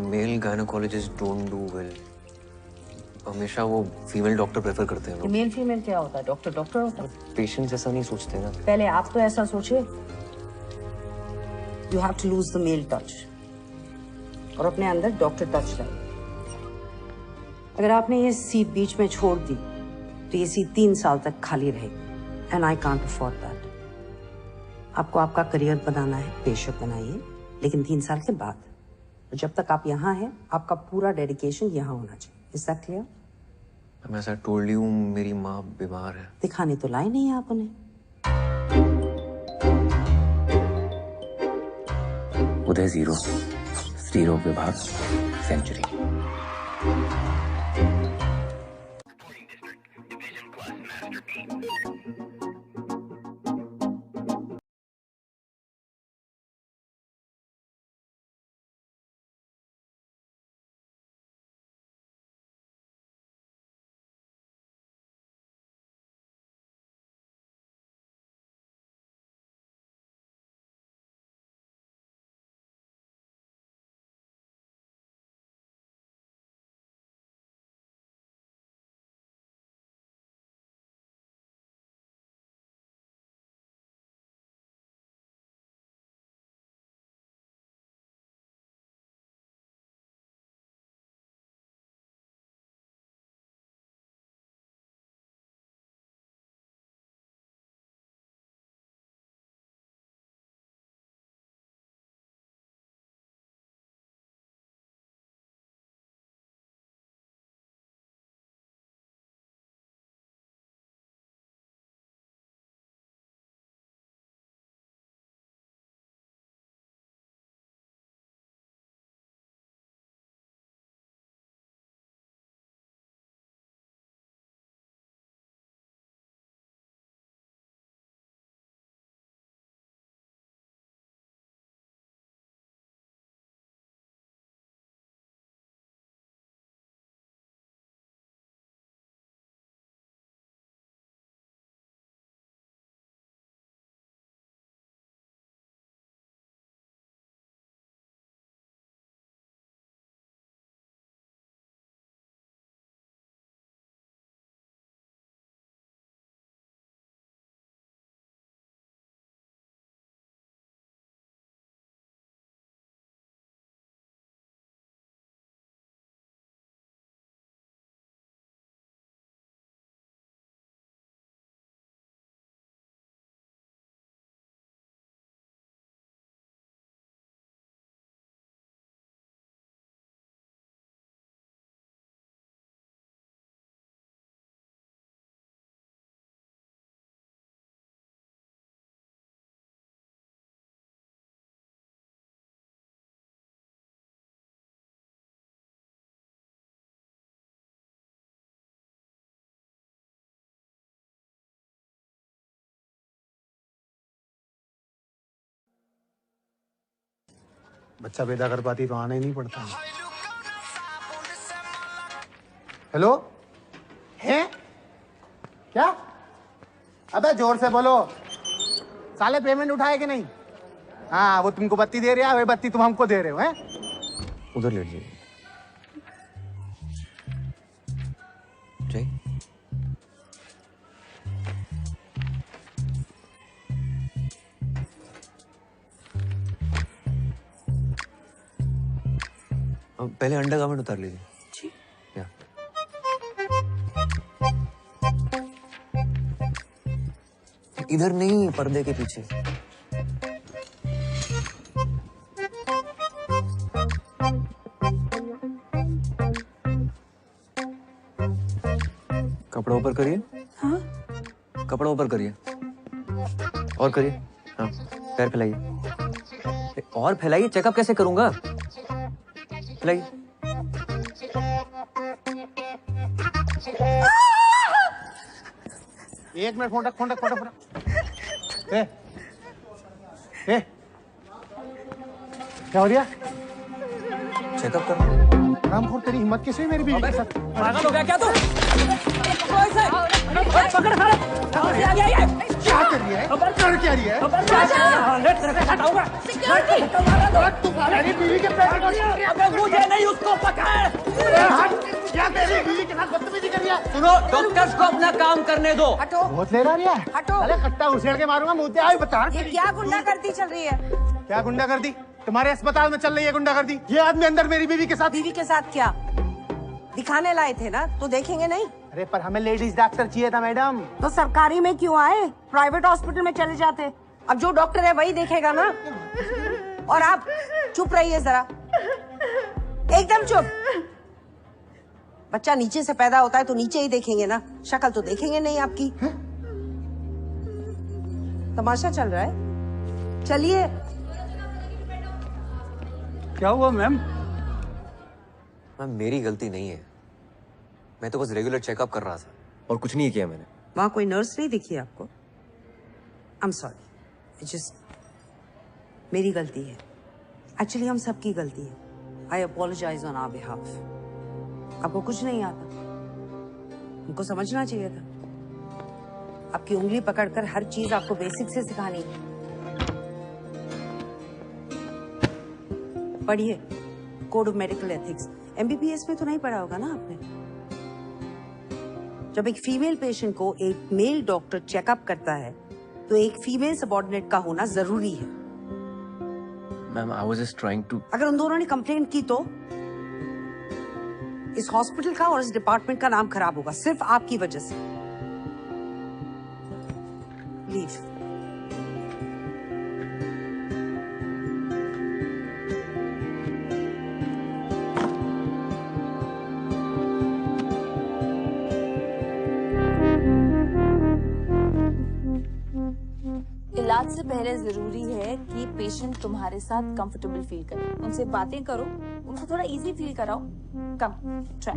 male gynaecologist don't do well. हमेशा वो फीमेल डॉक्टर प्रेफर करते हैं।
मेल फीमेल क्या होता है? डॉक्टर डॉक्टर होता है।
पेशेंट्स ऐसा नहीं सोचते ना।
पहले आप तो ऐसा सोचे। You have to lose the male touch और अपने अंदर डॉक्टर टच लाइए। अगर आपने ये सीट बीच में छोड़ दी तो ये सीट 3 साल तक खाली रहेगी and I can't afford that. आपको आपका करियर बनाना है, बेशक बनाइए, लेकिन 3 साल के बाद। जब तक आप यहाँ हैं, आपका पूरा डेडिकेशन यहाँ होना चाहिए। Is that clear?
मैं ऐसा टोल्ड यू, मेरी माँ बीमार है।
दिखाने तो लाए नहीं आप उन्हें।
उदय 0, स्त्रीरोग विभाग सेंचुरी।
बच्चा पैदा कर पाती तो आना ही नहीं पड़ता। हेलो, है क्या? अबे जोर से बोलो, साले पेमेंट उठाए कि नहीं? हाँ, वो तुमको बत्ती दे रहा है, वही बत्ती तुम हमको दे रहे हो, हैं?
उधर लेट जाइए। जय, पहले अंडा गार्मेंट उतार लीजिए। जी। या। इधर नहीं, पर्दे के पीछे। कपड़ा ऊपर करिए। हाँ? कपड़ा ऊपर करिए। और करिए। हाँ, पैर फैलाइए। और फैलाइए, चेकअप कैसे करूंगा? फैलाइए।
एक मिनट, फोन रख। क्या हो रहा?
चेकअप कर।
रामखोर, तेरी हिम्मत कैसे हुई मेरी बीवी के साथ?
पागल हो गया क्या तू? पकड़ साले!
क्या कर रही है? कर क्या रही है? तुम्हारी बीवी के पैर
अबे मुझे नहीं, उसको पकड़!
क्या मेरी बीवी के साथ बदतमीजी कर रही है?
सुनो, डॉक्टर्स को अपना काम करने दो।
हटो।
बहुत ले रहा है।
हटो।
अरे कट्टा उछेड़ के मारूंगा, मुझे आई बता।
ये क्या गुंडागर्दी चल रही है?
क्या गुंडागर्दी? तुम्हारे अस्पताल में चल रही है गुंडागर्दी। ये आदमी अंदर मेरी बीवी के साथ।
बीवी के साथ क्या? दिखाने लाए थे ना, तो देखेंगे नहीं?
अरे पर हमें लेडीज डॉक्टर चाहिए था मैडम।
तो सरकारी में क्यों आए? प्राइवेट हॉस्पिटल में चले जाते। अब जो डॉक्टर है वही देखेगा ना। और आप चुप रहिए जरा, एकदम चुप। बच्चा नीचे से पैदा होता है तो नीचे ही देखेंगे ना, शक्ल तो देखेंगे नहीं आपकी। तमाशा चल रहा है, चलिए।
क्या हुआ मैम?
मैम मेरी गलती नहीं है, मैं तो बस रेगुलर चेकअप कर रहा था और कुछ नहीं किया मैंने।
वहां कोई नर्स नहीं दिखी आपको? आई एम सॉरी, जस्ट मेरी गलती है। एक्चुअली हम सबकी गलती है। आई अपोलोजाइज ऑन आवर बिहाफ। आपको कुछ नहीं आता, हमको समझना चाहिए था। आपकी उंगली पकड़कर हर चीज आपको बेसिक से सिखानी है। पढ़िए code of medical ethics. MBBS में तो नहीं पढ़ा होगा ना आपने? जब एक फीमेल पेशेंट को एक मेल डॉक्टर चेकअप करता है तो एक फीमेल सबऑर्डिनेट का होना जरूरी है।
Ma'am I was just trying to.
अगर उन दोनों ने कंप्लेंट की तो इस हॉस्पिटल का और इस डिपार्टमेंट का नाम खराब होगा, सिर्फ आपकी वजह से। लीव।
इलाज से पहले जरूरी है कि पेशेंट तुम्हारे साथ कंफर्टेबल फील करे। उनसे बातें करो, उनको थोड़ा इजी फील कराओ। कम ट्राई।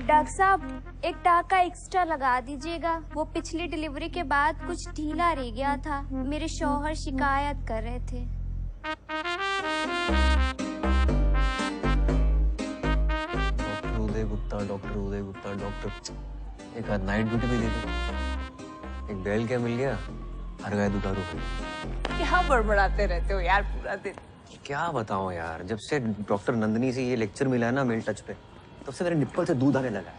डॉक्टर साहब एक टाका एक्स्ट्रा लगा दीजिएगा, वो पिछली डिलीवरी के बाद कुछ ढीला रह गया था। मेरे शौहर शिकायत कर रहे थे।
डॉक्टर उदय गुप्ता डॉक्टर। एक आध नाइट ड्यूटी भी दे दो। एक बैल क्या मिल गया, हर गाय दुधारू हुई।
क्या बड़बड़ाते रहते हो यार पूरा दिन?
क्या बताऊं यार, जब से डॉक्टर नंदनी से ये लेक्चर मिला है ना मेल टच पे, तब से मेरे निप्पल से दूध आने लगा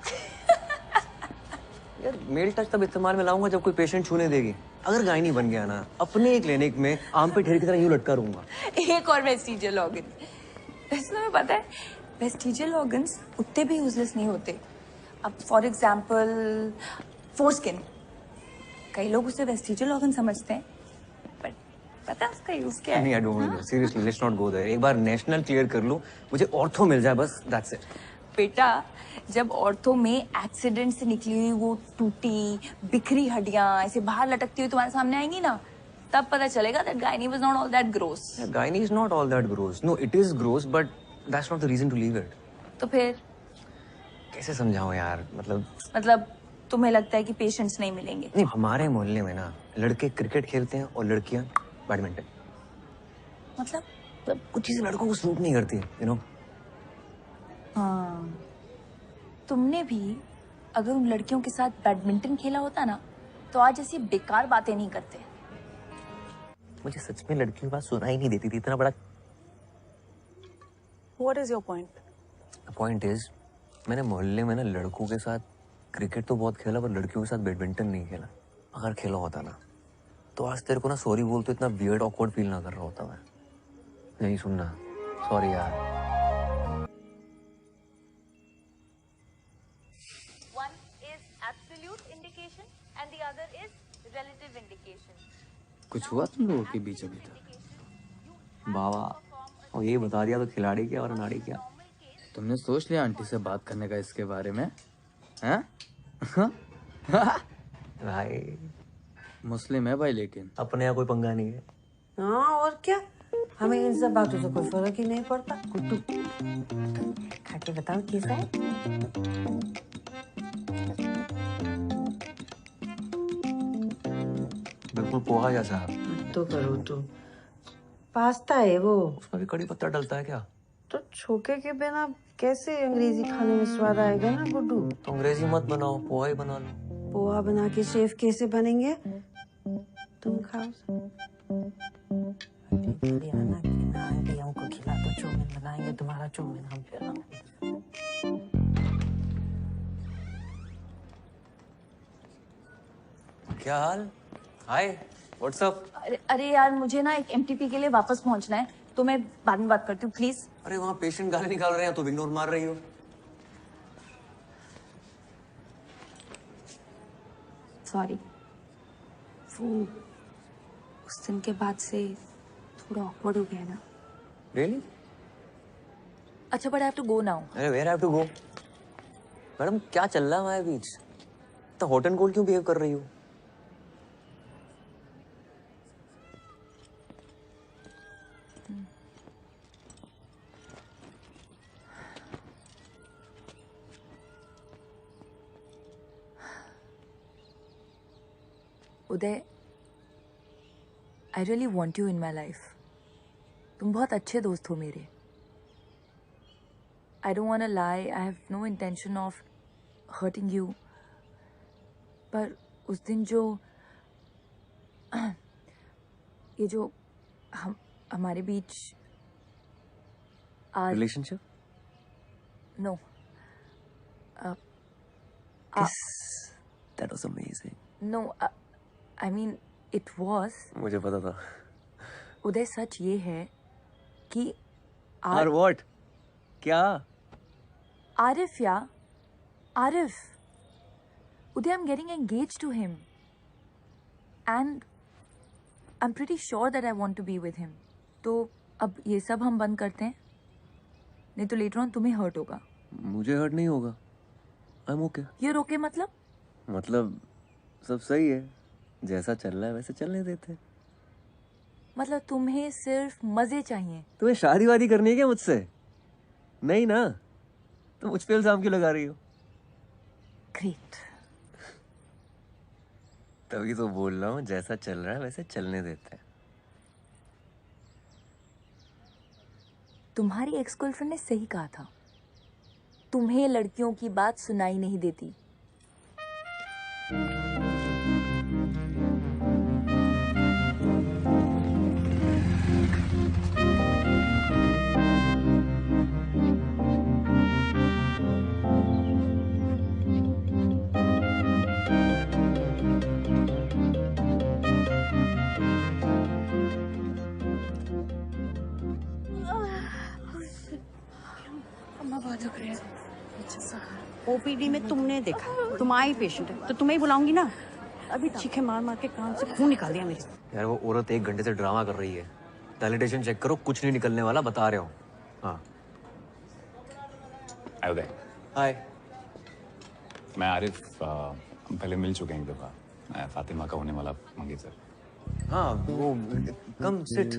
यार। मेल टच तब इस्तेमाल में लाऊंगा जब कोई पेशेंट छूने देगी। अगर गायनी बन गया ना, अपने क्लिनिक में आम पे ढेर की तरह यूं लटका रहूंगा।
एक और वेस्टिजियल ऑर्गन। वैसे तुम्हें पता है वेस्टिजियल ऑर्गन्स उतने भी यूजलेस नहीं होते। अब फॉर एग्जाम्पल फोरस्किन, कई लोग उसे वेस्टिजियल ऑर्गन समझते हैं, बट पता है उसका यूज क्या है?
नहीं, I don't know, seriously let's not go there. एक बार नेशनल क्लियर कर लूं, मुझे ऑर्थो मिल जाए बस, दैट्स इट।
बेटा जब ऑर्थो में एक्सीडेंट से निकली हुई वो टूटी बिखरी हड्डियां ऐसे बाहर लटकती हुई तुम्हारे सामने आएंगी ना, तब पता चलेगा that gynae was not all that gross.
Gynae is not all that gross. No, it is gross, but that's not the reason to leave it.
तो फिर
कैसे समझाऊं यार,
मतलब तुम्हें लगता है कि पेशेंट्स नहीं मिलेंगे?
नहीं, हमारे मोहल्ले में ना लड़के क्रिकेट खेलते हैं और लड़कियां बैडमिंटन।
मतलब
कुछ चीजें लड़कों को सूट नहीं करती, यू नो।
हाँ, तुमने भी अगर उन लड़कियों के साथ बैडमिंटन खेला होता ना, तो आज ऐसी बेकार बातें नहीं करते।
मुझे सच में लड़कियों की बात सुनाई नहीं देती थी, इतना बड़ा।
What is your point?
The point is, मैंने मोहल्ले में ना लड़कों के साथ क्रिकेट तो बहुत खेला, पर लड़कियों के साथ बैडमिंटन नहीं खेला। अगर खेला होता ना, तो आज तेरे को ना सॉरी बोल तो इतना वियर्ड ऑकवर्ड फील ना कर रहा होता मैं। नहीं सुनना, सॉरी यार।
One is absolute indication and the other is relative indication.
कुछ हुआ तुम लोगों के बीच अभी तक?
बाबा, और ये बता दिया तो खिलाड़ी क्या और अनाड़ी क्या।
तुमने सोच लिया आंटी से बात करने का इसके बारे में? हैं?
भाई
मुस्लिम है भाई, लेकिन
अपने यहाँ कोई पंगा नहीं है।
हाँ और क्या, हमें इन सब बातों से कोई फर्क ही नहीं पड़ता। गुड्डू खा के बताओ कैसा है?
बिल्कुल पोहा जैसा।
तो करो तो पास्ता है वो,
उसमें भी कड़ी पत्ता डलता है क्या?
तो छोके के बिना कैसे अंग्रेजी खाने में स्वाद आएगा ना गुड्डू।
तो अंग्रेजी मत बनाओ, पोहा ही बना लो।
पोहा बना के शेफ कैसे बनेंगे? तुम खाओ। आना कि ना आंटी हमको खिला दो, चौमिन बनाएंगे, तुम्हारा चौमिन हम फिर
क्या हाल? हाय, व्हाट्स अप?
अरे यार मुझे ना एक एमटीपी के लिए वापस पहुंचना है, तो मैं बाद में बात करती हूँ प्लीज।
अरे वहाँ पेशेंट गाली निकाल रहे हैं, तो इग्नोर मार रही हो।
सॉरी, वो उस दिन के बाद से थोड़ा ऑकवर्ड हो गया ना।
Really?
अच्छा but I have to go now.
अरे where have to go? Madam क्या चल रहा है हमारे बीच? तो हॉट एंड कोल्ड क्यों बिहेव कर रही हो?
Uday, I really want you in my life. तुम बहुत अच्छे दोस्त हो मेरे. I don't want to lie. I have no intention of hurting you. पर उस दिन जो ये जो हमारे बीच
relationship?
No.
That was amazing.
No, I mean it was.
मुझे पता था.
उदय, सच ये है कि
और what? क्या?
आरिफ या आरिफ. उदय, I'm getting engaged to him. And I'm pretty sure that I want to be with him. तो अब ये सब हम बंद करते हैं, नहीं तो later on तुम्हें hurt होगा.
मुझे hurt नहीं होगा. I'm okay.
You're okay
मतलब सब सही है. जैसा चल रहा है वैसे चलने देते.
मतलब तुम्हें सिर्फ मजे चाहिए.
तुम्हें शादी वादी करनी है क्या मुझसे? नहीं ना. तो मुझ पे इल्जाम क्यों लगा रही हो?
Great.
तभी तो बोल रहा हूँ, जैसा चल रहा है वैसे चलने देते हैं.
तुम्हारी एक्स गर्लफ्रेंड ने सही कहा था. तुम्हें लड़कियों की बात सुनाई नहीं देती.
ओपीडी में तुमने देखा, तुम आई पेशेंट है तो तुम्हें ही बुलाऊंगी ना. अभी चीखे मार मार के कान से खून निकाल दिया मेरे.
यार वो औरत 1 घंटे से ड्रामा कर रही है. डायलिटेशन चेक करो, कुछ नहीं निकलने वाला, बता रहे हो. हाँ.
उदय.
हाय.
मैं आरिफ. हम पहले मिल चुके हैं एक दफा. मैं फातिमा का होने वाला मंगे सर.
हाँ वो come sit.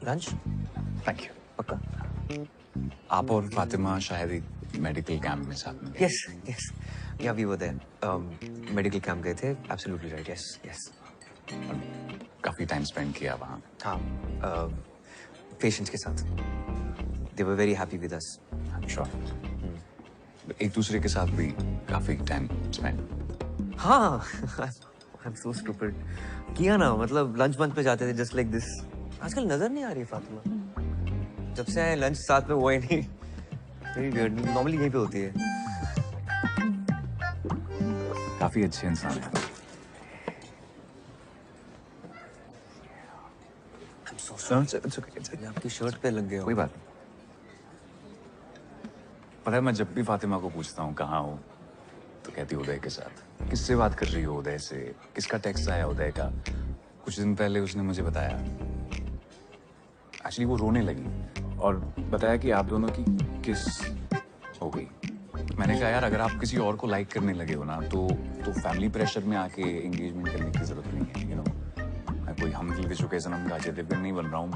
Lunch.
Thank you.
पक्का.
आप और फातिमा शायद एक मेडिकल कैंप में साथ में.
Yes yes. Yeah we were there. Medical camp गए थे. Absolutely right. Yes yes.
काफी टाइम स्पेंड किया वहाँ.
हाँ. पेशेंट्स के साथ. They were very happy with us.
Sure. एक दूसरे के साथ भी काफी टाइम स्पेंड.
हाँ. I'm so stupid. किया ना, मतलब लंच बंच पे जाते थे जस्ट लाइक दिस. आजकल नजर नहीं आ रही फातिमा. जब से आए लंच साथ में हुआ ही नहीं. Very weird. नॉर्मली यहीं पे होती है.
काफी अच्छे इंसान है.
I'm so sorry. आपकी शर्ट पे लग गया.
कोई बात नहीं. पता है मैं जब भी फातिमा को पूछता हूँ कहाँ हो तो कहती उदय के साथ. किससे बात कर रही हो उदय से? किसका टेक्स्ट आया उदय का? कुछ दिन पहले उसने मुझे बताया. एक्चुअली वो रोने लगी और बताया कि आप दोनों की किस हो गई. मैंने कहा यार अगर आप किसी और को लाइक करने लगे हो ना तो फैमिली प्रेशर में आके एंगेजमेंट करने की जरूरत नहीं है. यू नो मैं कोई हम दिल के चुके सनम गाजे देवगन नहीं बन रहा हूँ.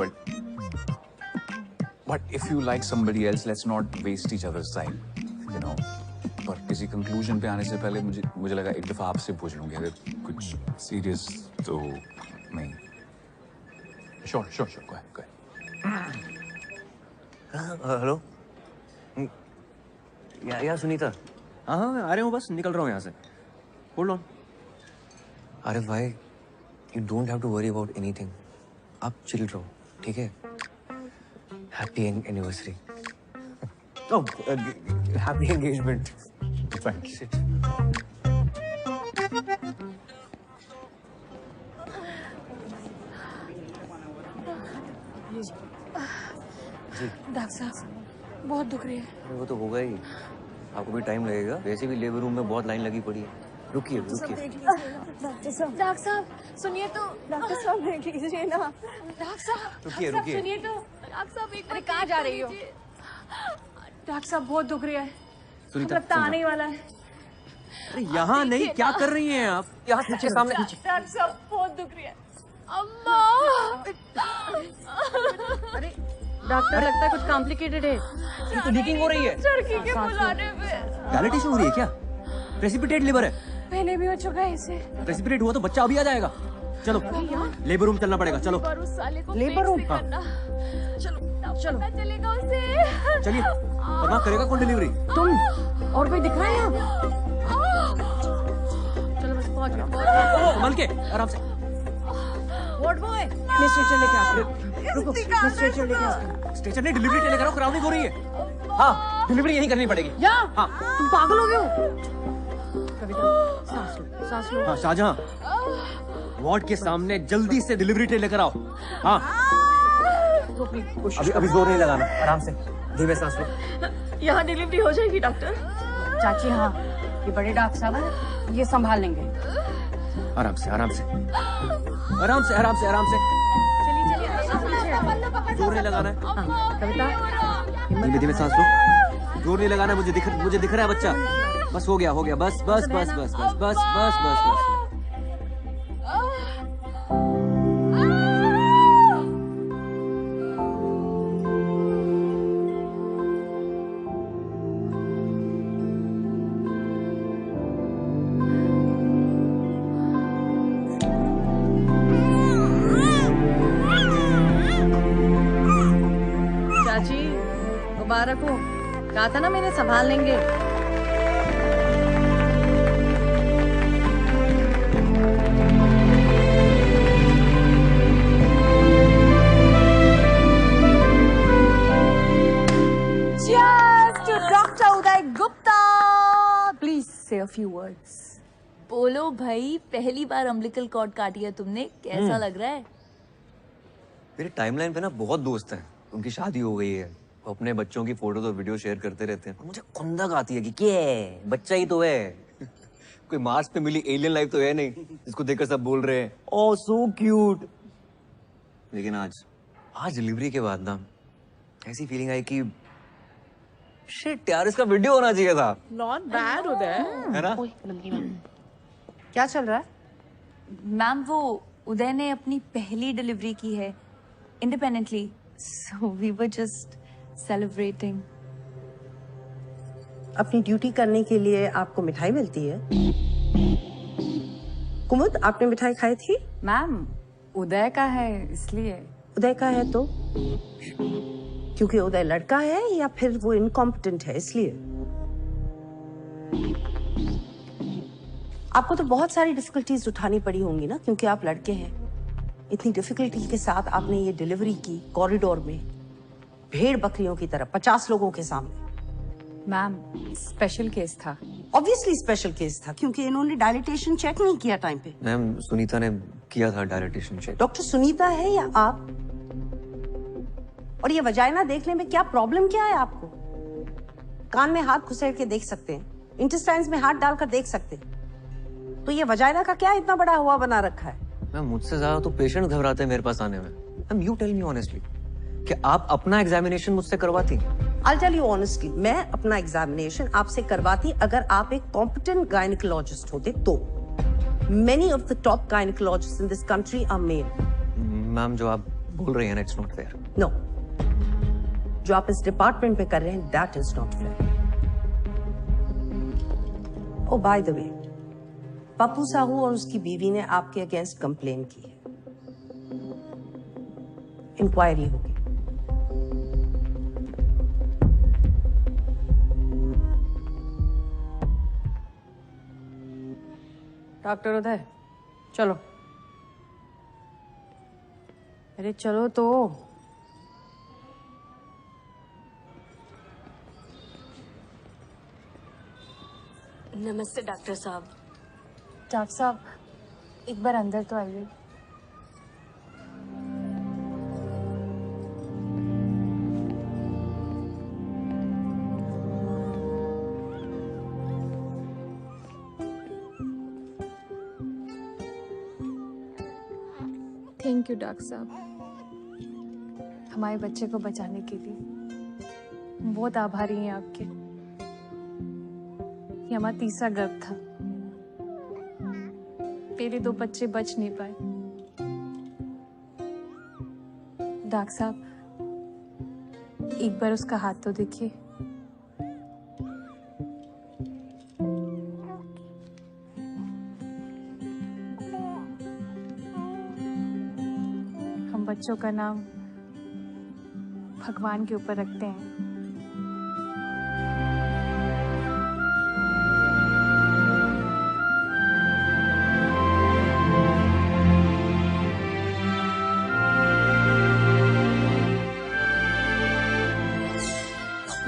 But if you like somebody else let's not waste each other's time. You know पर किसी कंक्लूजन पे आने से पहले मुझे लगा एक दफा आपसे पूछ लूंगी अगर कुछ सीरियस तो नहीं. Sure sure sure. Go ahead.
Hello. या सुनीता. हाँ हाँ मैं आ रहा हूँ, बस निकल रहा हूँ यहाँ से. Hold on. अरे भाई you don't have to worry about anything. आप चिल रहो, ठीक है? Happy anniversary. Oh happy engagement. Thank you.
Doctor साहब बहुत दुख रही है.
वो तो होगा ही. आपको भी टाइम लगेगा. वैसे भी लेबर रूम में बहुत लाइन लगी पड़ी है. रुकिए रुकिए.
डॉक्टर साहब सुनिए तो. डॉक्टर साहब देख लीजिए ना. डॉक्टर साहब
रुकिए रुकिए.
सुनिए तो. डॉक्टर साहब एक बार कहाँ जा रही हो? डॉक्टर साहब बहुत दुख रही है.
सुनीता
लगता आने ही वाला है.
अरे यहाँ नहीं, क्या कर रही हैं आप? यहाँ नीचे सामने।
डॉक्टर साहब बहुत दुख रही है। अम्मा।
अरे डॉक्टर लगता है कुछ कॉम्प्लिकेटेड है।
ये तो लीकिंग हो रही है।
चरखी के बुलाने पे।
डायलिटेशन हो रही है क्या? प्रेसिपिटेट लिवर है।
पहले भी हो चुका है इसे।
प्रेसिपिटेट हुआ तो बच्चा अभी आ जाएगा। चलो लेबर रूम चलना पड़ेगा। चलो
लेबर रूम।
हाँ।
चलो चलेगा उसे।
चलिए, वरना करेगा कौन डिलीवरी?
तुम और कोई दिख रहा है यहाँ? चलो बस पहुंच गया।
संभल के, आराम से।
वार्ड बॉय, मैं स्ट्रेचर लेके आता हूँ। रुको, मैं स्ट्रेचर लेके आता हूँ।
स्ट्रेचर नहीं, डिलीवरी टेलीग्राफ करो, क्राउनिंग हो रही है। हाँ, डिलीवरी यहीं करनी पड़ेगी।
यहाँ?
हाँ।
तुम पागल हो गए हो? सांस लो, सांस लो।
हाँ शाहजहां, वार्ड के सामने जल्दी से डिलीवरी ट्रे लेकर आओ। हाँ। अभी जोर नहीं लगाना, आराम से, धीमे सांस लो।
यहाँ डिलीवरी हो जाएगी डॉक्टर?
चाची हाँ, ये बड़े डॉक्टर साहब हैं, ये संभाल लेंगे।
आराम से, आराम से, आराम से, आराम से, आराम से। जोर नहीं लगाना है।
कविता,
धीमे धीमे सांस लो। जोर नहीं लगाना है, मुझे दिख रहा है बच्चा। बस हो गया, बस बस बस बस बस बस बस बस बस।
चाची मुबारक हो। कहा था ना मैंने संभाल लेंगे।
Cheers to Dr. Uday Gupta. Please say a few words. बोलो भाई, पहली बार अम्बिलिकल कॉर्ड काटी है तुमने, कैसा लग रहा है?
मेरे टाइमलाइन पे ना बहुत दोस्त हैं, उनकी शादी हो गई है, वो अपने बच्चों की फोटोज और वीडियो शेयर करते रहते हैं। और मुझे खुंदक आती है कि क्या बच्चा ही तो है। कोई मार्स पे मिली एलियन लाइफ तो है नहीं जिसको देखकर सब बोल रहे हैं ओह सो क्यूट। लेकिन आज डिलीवरी के बाद ना ऐसी फीलिंग आई कि शिट यार, इसका वीडियो होना चाहिए था।
नॉट बैड उदय,
है ना?
क्या चल रहा है?
मैम वो उदय ने अपनी पहली डिलीवरी की है independently, so we were just celebrating.
अपनी ड्यूटी करने के लिए आपको मिठाई मिलती है। कुमुद, आपने मिठाई खाई थी?
मैम उदय का है इसलिए।
उदय का है तो? क्योंकि उदय लड़का है या फिर वो इनकॉम्पिटेंट है इसलिए? आपको तो बहुत सारी डिफिकल्टीज उठानी पड़ी होंगी ना, क्योंकि आप लड़के हैं। इतनी डिफिकल्टी के साथ आपने ये डिलीवरी की कॉरिडोर में, भेड़ बकरियों की तरह 50 लोगों के सामने।
मैम स्पेशल केस था।
ऑब्वियसली स्पेशल केस था, क्योंकि इन्होंने डायलिटेशन चेक नहीं किया टाइम पे।
मैम सुनीता ने किया था डायलिटेशन चेक।
डॉक्टर सुनीता है या आप? और ये वजाइना देखने में क्या प्रॉब्लम क्या है आपको? कान में हाथ घुसेड़ के देख सकते हैं, इंटेस्टाइन्स में हाथ डालकर देख सकते हैं, तो ये वजाइना का क्या इतना बड़ा हुआ बना रखा है?
मैम मुझसे ज्यादा तो पेशेंट घबराते हैं मेरे पास आने में। Ma'am you tell me honestly कि आप अपना एग्जामिनेशन मुझसे करवाती?
I'll tell you honestly, मैं अपना एग्जामिनेशन आपसे करवाती अगर आप एक कॉम्पिटेंट गायनिकोलॉजिस्ट होते तो। Many of the top gynecologists in this country are male.
Ma'am जो आप बोल रही हैं ना, it's not fair.
No. जो आप इस डिपार्टमेंट में कर रहे हैं, that is not fair. Oh, by the way, Pappu Sahu और उसकी बीवी ने आपके अगेंस्ट कंप्लेन की है। इंक्वायरी होगी।
डॉक्टर उदय चलो। अरे चलो तो।
नमस्ते डॉक्टर साहब।
डॉक्टर साहब एक बार अंदर तो आइए।
थैंक यू डॉक्टर साहब,
हमारे बच्चे को बचाने के लिए। हम बहुत आभारी हैं आपके।
ये हमारा तीसरा गर्भ था। पहले 2 बच्चे बच नहीं पाए। डॉक्टर साहब, एक बार उसका हाथ तो देखिए। हम बच्चों का नाम भगवान के ऊपर रखते हैं।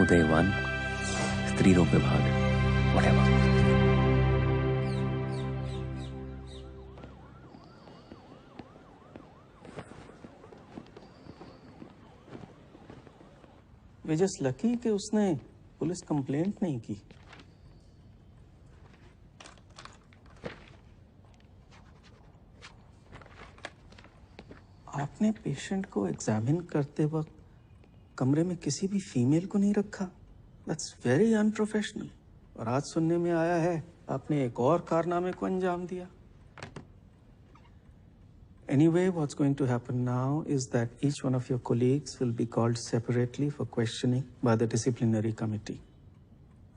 उदय 1, स्त्री रोग विभाग, whatever.
वे जस्ट लकी कि उसने पुलिस कंप्लेंट नहीं की। आपने पेशेंट को एग्जामिन करते वक्त कमरे में किसी भी फीमेल को नहीं रखा। That's very unprofessional. और आज सुनने में आया है आपने एक और कारनामे को अंजाम दिया। Anyway, what's going to happen now is that each one of your colleagues will be called separately for questioning by the disciplinary committee.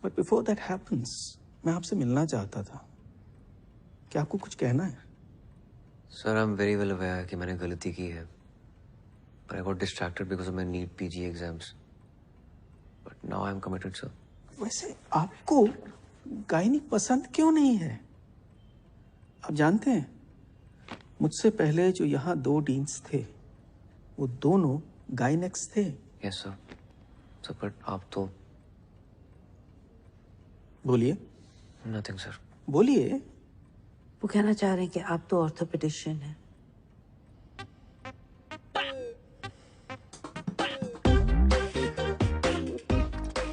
But before that happens, मैं आपसे मिलना चाहता था। क्या आपको कुछ कहना है?
Sir, I'm very well aware कि मैंने गलती की है, but I got distracted because of my NEET PG exams. But now I'm committed, sir.
वैसे आपको गायनिक पसंद क्यों नहीं है? आप जानते हैं, मुझसे पहले जो यहाँ 2 डीन्स थे, वो दोनों गायनेक्स थे।
Yes, sir. So, but आप तो
बोलिए।
Nothing, sir.
बोलिए।
वो कहना चाह रहे हैं कि आप तो ऑर्थोपेडिशियन हैं।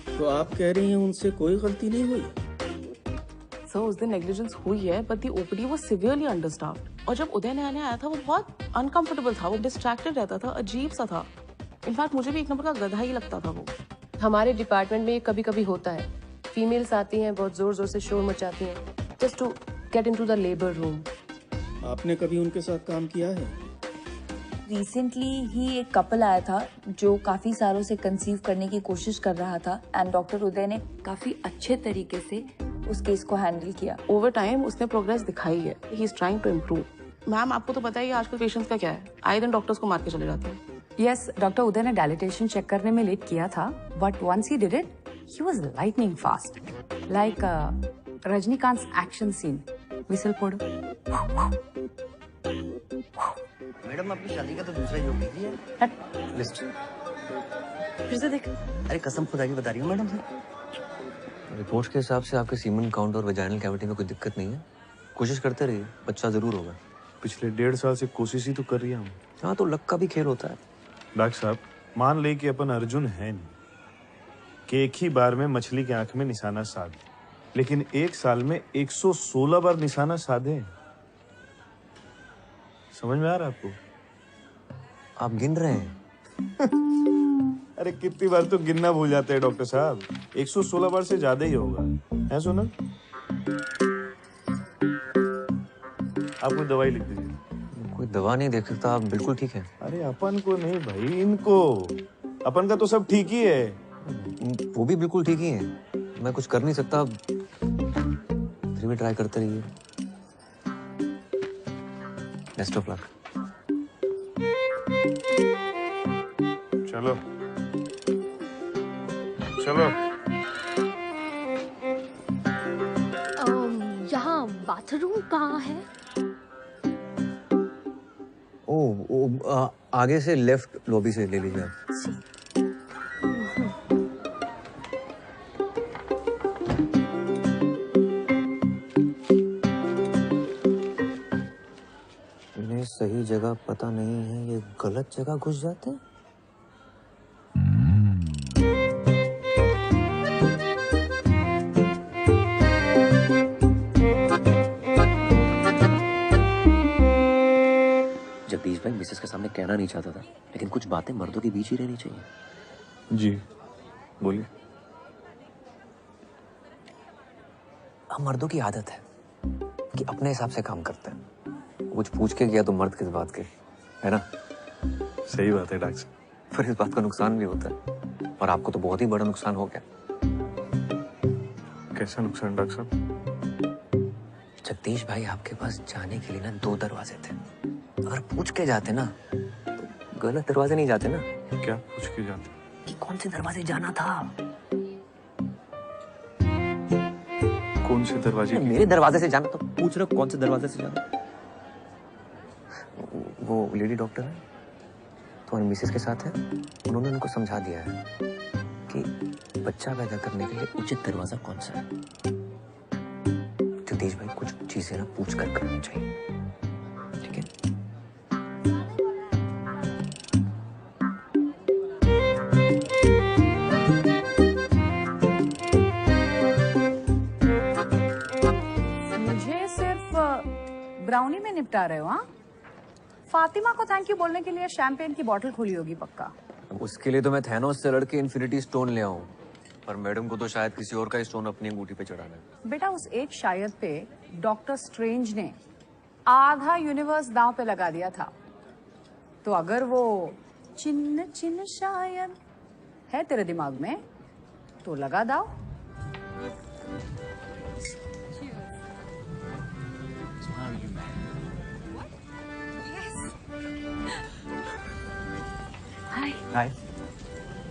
तो आप कह रही हैं उनसे कोई गलती नहीं हुई?
सर, उस दिन नेग्लिजेंस हुई है, but the OPD was severely understaffed. और जब उदय नया नया आया था, वो बहुत अनकंफर्टेबल था, वो डिस्ट्रैक्टेड रहता था, अजीब सा था। इनफैक्ट मुझे भी एक नंबर का गधा ही लगता था वो।
हमारे डिपार्टमेंट में ये कभी कभी होता है। फीमेल्स आती हैं, बहुत जोर जोर से शोर मचाती हैं, just to get into the labour room.
आपने कभी उनके साथ काम किया है?
रिसेंटली ही एक कपल आया था जो काफी सालों से कंसीव करने की कोशिश कर रहा था, एंड डॉक्टर उदय ने काफी अच्छे तरीके से उस केस को हैंडल किया।
ओवर टाइम उसने प्रोग्रेस दिखाई है। He is trying to improve. Ma'am, आपको तो पता ही है आजकल पेशेंट्स का क्या है, आए दिन डॉक्टर्स को मार के चले जाते हैं।
यस, डॉक्टर उदय ने डायलिटेशन चेक करने में लेट किया था, but once he did it, he was lightning fast, like Rajinikanth action scene. Whistle फोड़ो।
मैडम, अपनी शादी का तो दूसरा योग लीजिए।
लिस्ट
फिर से देख। अरे कसम खुदा की बता रही हूँ मैडम से।
रिपोर्ट के हिसाब से आपके सीमन काउंट और वेजाइनल कैविटी में कोई दिक्कत नहीं है। कोशिश करते रहिए, बच्चा जरूर होगा।
पिछले 1.5 साल से कोशिश ही तो कर रही हूँ।
हाँ, तो लक का भी खेल होता है।
डॉक्टर साहब, मान ले कि अपन अर्जुन है नहीं कि एक ही बार में मछली की आंख में निशाना साध, लेकिन 1 साल में 116 बार निशाना साधे। समझ में आ रहा है आपको?
आप गिन रहे हैं?
अरे कितनी बार तो गिनना भूल जाते हैं डॉक्टर साहब। 116 बार से ज्यादा ही होगा। है सुना? आप कोई दवाई लिख दीजिए।
कोई दवा नहीं देख सकता, आप बिल्कुल ठीक है।
अरे अपन को नहीं भाई, इनको। अपन का तो सब ठीक ही है।
वो भी बिल्कुल ठीक ही है। मैं कुछ कर नहीं सकता, फिर भी ट्राई करते रहिए। Best of luck.
चलो चलो।
यहाँ बाथरूम कहाँ है?
आगे से लेफ्ट लॉबी से ले लीजिए आप। इन्हें सही जगह पता नहीं है, ये गलत जगह घुस जाते हैं। जगदीश भाई मिसेस के सामने कहना नहीं चाहता था, लेकिन कुछ बातें मर्दों के बीच ही रहनी चाहिए।
जी बोलिए।
हम मर्दों की आदत है कि अपने हिसाब से काम करते हैं। कुछ पूछ के गया तो मर्द किस बात के, है ना?
सही बात है डॉक्टर साहब।
पर इस बात का नुकसान भी होता है, और आपको तो बहुत ही बड़ा नुकसान हो गया।
कैसा नुकसान डॉक्टर साहब?
जगदीश भाई, आपके पास जाने के लिए ना 2 दरवाजे थे। अगर पूछ के जाते ना तो गलत दरवाजे नहीं जाते ना।
क्या पूछ के जाते?
कि कौन से दरवाजे जाना था।
कौन से दरवाजे?
मेरे दरवाजे से जाना, तो पूछ रहे हो कौन से दरवाजे से जाना। वो लेडी डॉक्टर है, तुम्हारी मिसेस के साथ है। उन्होंने उनको समझा दिया है कि बच्चा पैदा करने के लिए उचित दरवाजा कौन सा है। जगदीश भाई, कुछ चीजें ना पूछ कर करनी चाहिए, ठीक है?
मुझे सिर्फ ब्राउनी में निपटा रहे हो? हाँ, फातिमा को थैंक यू बोलने के लिए शैंपेन की बोतल खोली होगी पक्का।
उसके लिए तो मैं थैनोस से लड़के इन्फिनिटी स्टोन ले आऊं, पर मैडम को तो शायद किसी और का स्टोन अपनी अंगूठी पे चढ़ाना है।
बेटा, उस एक शायद पे डॉक्टर स्ट्रेंज ने आधा यूनिवर्स दांव पे लगा दिया था। तो अगर वो चिन्ह चिन्ह शायद है तेरे दिमाग में तो लगा दाव।
हाय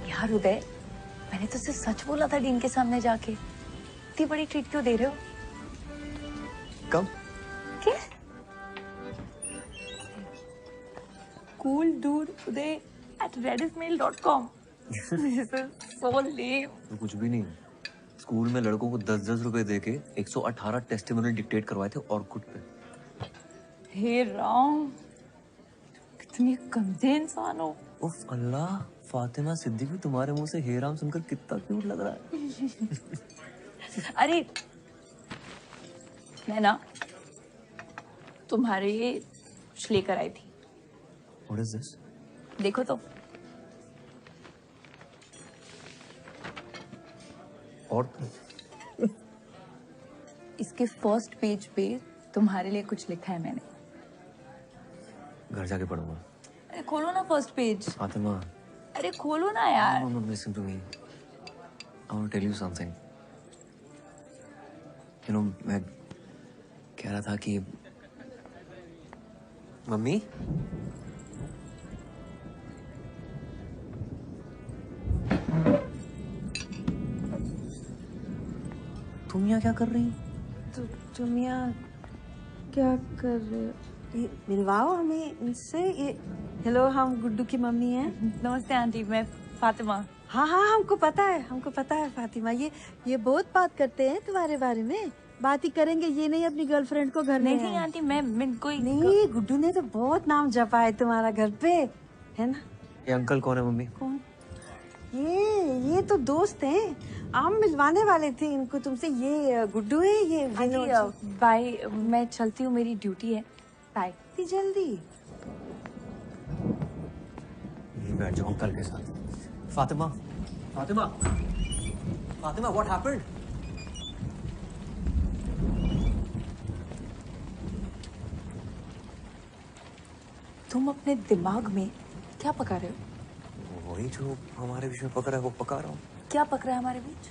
यार उदय, मैंने तो सिर्फ सच बोला था डीन के सामने जाके। इतनी बड़ी ट्रीट क्यों दे रहे हो?
कब?
क्या? Cool dude Uday at redditmail.com. This is so lame.
तो कुछ भी नहीं, स्कूल में लड़कों को 10-10 रुपए देके 118 टेस्टिमोनियल डिक्टेट करवाए थे ऑर्कुट पे।
हे राम, कितनी गंदे इंसान हो।
उफ अल्लाह, फातिमा सिद्दीकी तुम्हारे मुंह से हे राम सुनकर कितना क्यूट लग रहा है।
अरे मैं ना तुम्हारे लिए कुछ लेकर आई थी।
What is this?
देखो तो।
और
इसके फर्स्ट पेज पे तुम्हारे लिए कुछ लिखा है मैंने।
घर जाके पढ़ूंगा।
अरे खोलो ना फर्स्ट पेज।
फातिमा,
अरे खोलो ना यार।
No, listen to me. I want to tell you something. You know, मैं कह रहा था कि मम्मी, तुम यहाँ क्या कर रही?
तुम यहाँ क्या कर रहे हो? ये मिलवाओ हमें इनसे। ये हेलो, हम गुड्डू की मम्मी हैं।
नमस्ते आंटी, मैं फातिमा।
हाँ हाँ, हमको पता है फातिमा। ये बहुत बात करते हैं तुम्हारे बारे में। बात ही करेंगे, ये नहीं अपनी गर्लफ्रेंड को घर में।
नहीं आंटी, मैं कोई
नहीं, गुड्डू ने तो बहुत नाम जपा है तुम्हारा घर पे, है ना?
ये अंकल कौन है मम्मी?
कौन? ये तो दोस्त हैं। हम मिलवाने वाले थे इनको तुमसे। ये गुड्डू है, ये
आंटी बाय, मैं चलती हूँ, मेरी ड्यूटी है। बाय।
इतनी जल्दी?
बैठ जाओ अंकल के साथ। Fatima, what happened?
तुम अपने दिमाग में क्या पका रहे हो?
वही जो हमारे बीच में पकड़ा है वो पका रहा हूँ।
क्या पक रहा है हमारे बीच?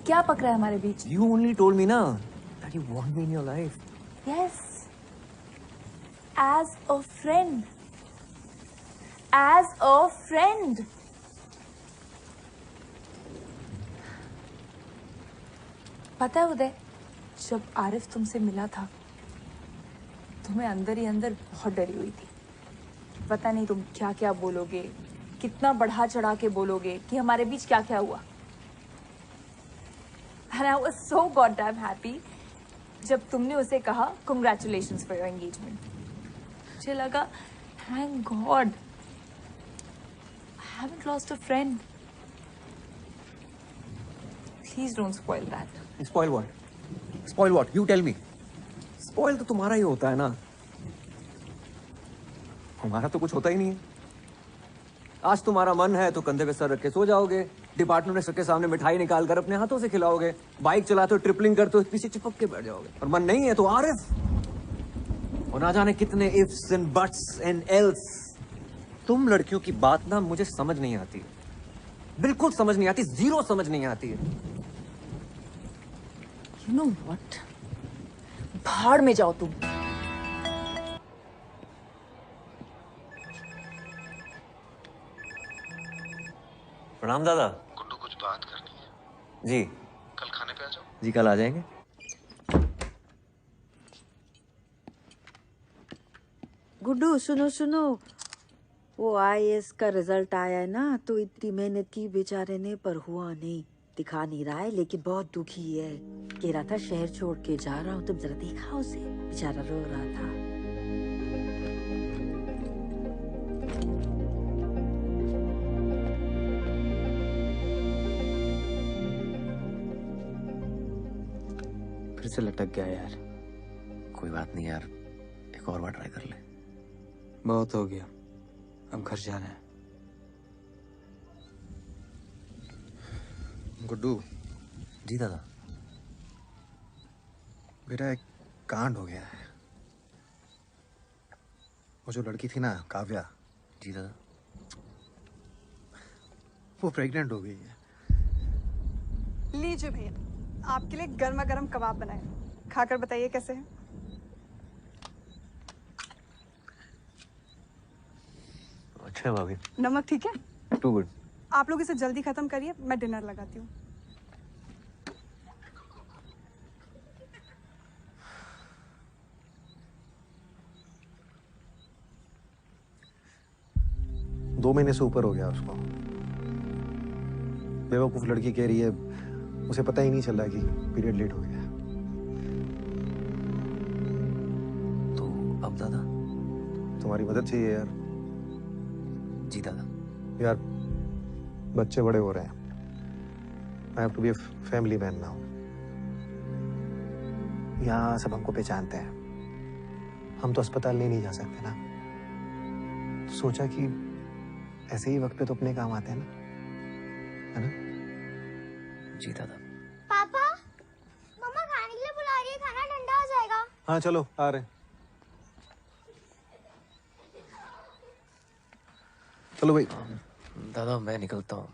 क्या पक रहा है हमारे बीच?
You only told me ना that you want me in your life.
Yes. As a friend. As a friend. पता है उदय, जब आरिफ तुमसे मिला था तो मैं अंदर ही अंदर बहुत डरी हुई थी। पता नहीं तुम क्या क्या बोलोगे, कितना बढ़ा चढ़ा के बोलोगे कि हमारे बीच क्या क्या हुआ। And I was so goddamn happy जब तुमने उसे कहा congratulations for your engagement. मुझे लगा thank God I haven't lost a friend. Please don't spoil that.
Spoil what? Spoil what? You tell me. Spoil तो तुम्हारा ही होता है ना, हमारा तो कुछ होता ही नहीं है। आज तुम्हारा मन है तो कंधे पे सर रख के सो जाओगे, डिपार्टमेंट के सामने मिठाई निकाल कर अपने हाथों से खिलाओगे, बाइक चलाते हो, ट्रिपलिंग करते हो, पीछे चिपक के बैठ जाओगे। और मन नहीं है तो आरिफ, और ना जाने कितने ifs and buts and else. तुम लड़कियों की बात ना मुझे समझ नहीं आती, बिल्कुल समझ नहीं आती, जीरो समझ नहीं आती है।
You know what? भाड़ में जाओ तुम।
प्रणाम दादा।
गुड्डू, कुछ बात करनी है।
जी
कल खाने पे आ जाओ।
जी कल आ जाएंगे।
गुड्डू सुनो सुनो, वो IAS का रिजल्ट आया है ना, तो इतनी मेहनत की बेचारे ने पर हुआ नहीं। दिखा नहीं रहा है लेकिन बहुत दुखी है। कह रहा था शहर छोड़ के जा रहा हूँ, तुम जरा देखा उसे, बेचारा रो रहा था।
फिर से लटक गया यार।
कोई बात नहीं यार, एक और बार ट्राई कर ले।
बहुत हो गया, अब घर जाना है।
गुड्डू।
जी दादा।
बेटा एक कांड हो गया है। वो जो लड़की थी ना, काव्या।
जी दादा।
वो प्रेग्नेंट हो गई है।
लीजिए भैया, आपके लिए गर्मा गर्म कबाब बनाए, खाकर बताइए कैसे है।
अच्छा है भाभी।
नमक ठीक है?
Too good.
आप लोग इसे जल्दी खत्म करिए, मैं डिनर लगाती हूँ।
दो महीने से ऊपर हो गया उसको। बेवकूफ लड़की कह रही है उसे पता ही नहीं चल रहा कि पीरियड लेट हो गया है।
तो अब दादा
तुम्हारी मदद चाहिए यार।
जी दादा।
यार बच्चे बड़े हो रहे हैं। I have to be a family man now. यहाँ सब हमको पहचानते हैं, हम तो अस्पताल नहीं जा सकते ना। तो सोचा कि ऐसे ही वक्त पे तो अपने काम आते हैं ना, है ना?
जी दादा।
पापा, मम्मा खाने के लिए बुला रही है, खाना ठंडा हो जाएगा।
हाँ चलो आ रहे हैं। चलो भाई।
दादा मैं निकलता हूँ।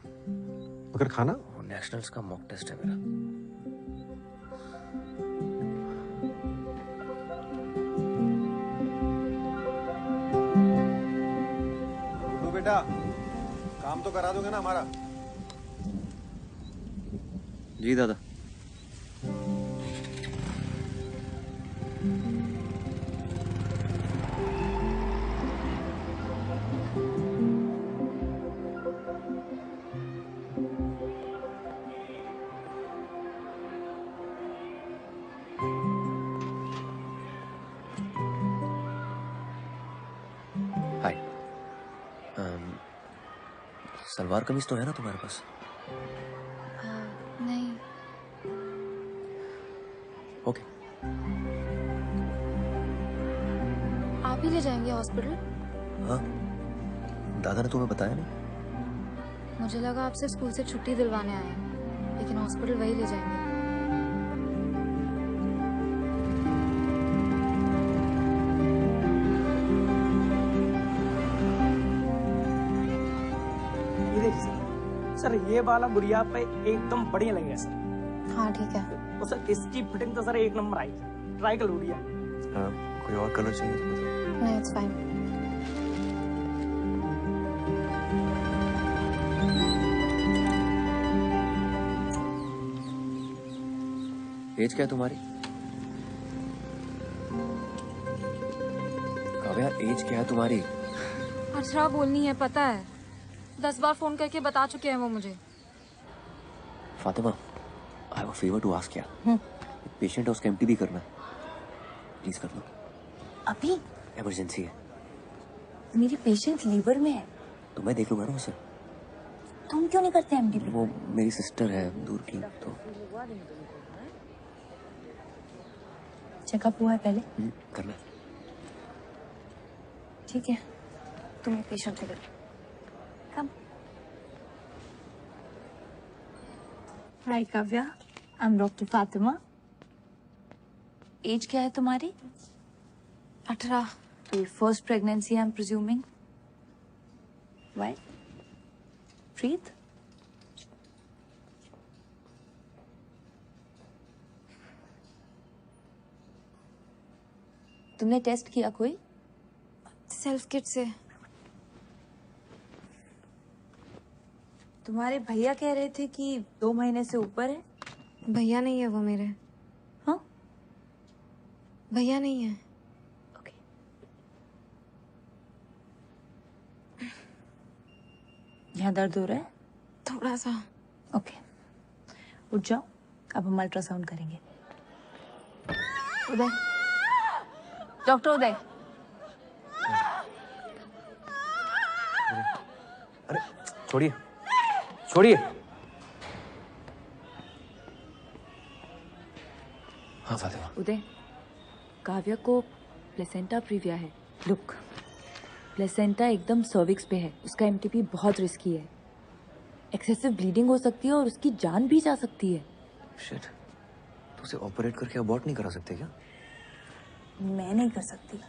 अगर खाना
नेशनल्स का मॉक टेस्ट है मेरा।
तो बेटा काम तो करा दोगे ना हमारा?
जी दादा। हाय। सलवार कमीज तो है ना तुम्हारे पास?
नहीं।
ओके।
आप ही ले जाएंगे हॉस्पिटल?
हाँ, दादा ने तुम्हें बताया नहीं?
मुझे लगा आप सिर्फ स्कूल से छुट्टी दिलवाने आए हैं, लेकिन हॉस्पिटल वही ले जाएंगे।
ये देखिए सर, ये वाला गुड़िया पे एकदम बढ़िया लगेगा सर।
हाँ ठीक है।
तो सर इसकी फिटिंग तो सर एक नंबर आई, ट्राई कर गुड़िया।
कोई और कलर चाहिए तो बताओ।
नहीं, इट्स फाइन।
एज क्या है तुम्हारी? काव्या एज क्या है तुम्हारी?
अर्चना बोलनी है, पता है। 10 बार फोन करके बता चुके हैं वो मुझे।
Fatima, I have a favour to ask यार। पेशेंट है, उसका एमटीबी करना है, प्लीज कर लो।
अभी
इमरजेंसी है।
मेरी पेशेंट लीवर में है।
तो मैं देख लूंगा ना उसे।
तुम क्यों नहीं करते एमडीबी?
वो मेरी सिस्टर है दूर की, तो
चेकअप हुआ है पहले?
करना है।
ठीक है, तुम्हें पेशेंट को देखो। Come. Hi Kavya, I am doctor Fatima. Age क्या है तुम्हारी?
18।
First pregnancy I am presuming. Why? Breathe. तुमने टेस्ट किया कोई?
सेल्फ किट से।
तुम्हारे भैया कह रहे थे कि 2 महीने से ऊपर है।
भैया नहीं है वो मेरे।
हाँ?
भैया नहीं है।
यहाँ दर्द हो रहा है?
थोड़ा सा।
ओके, उठ जाओ, अब हम अल्ट्रासाउंड करेंगे। उदय, डॉक्टर उदय।
अरे छोड़िए छोड़िए। हाँ फातिमा।
उदय, काव्या को प्लेसेंटा प्रीविया है। लुक, प्लेसेंटा एकदम सर्विक्स पे है, उसका एमटीपी बहुत रिस्की है। एक्सेसिव ब्लीडिंग हो सकती है और उसकी जान भी जा सकती है।
शिट, तो उसे ऑपरेट करके अबॉर्ट नहीं करा सकते क्या?
मैं नहीं कर सकती।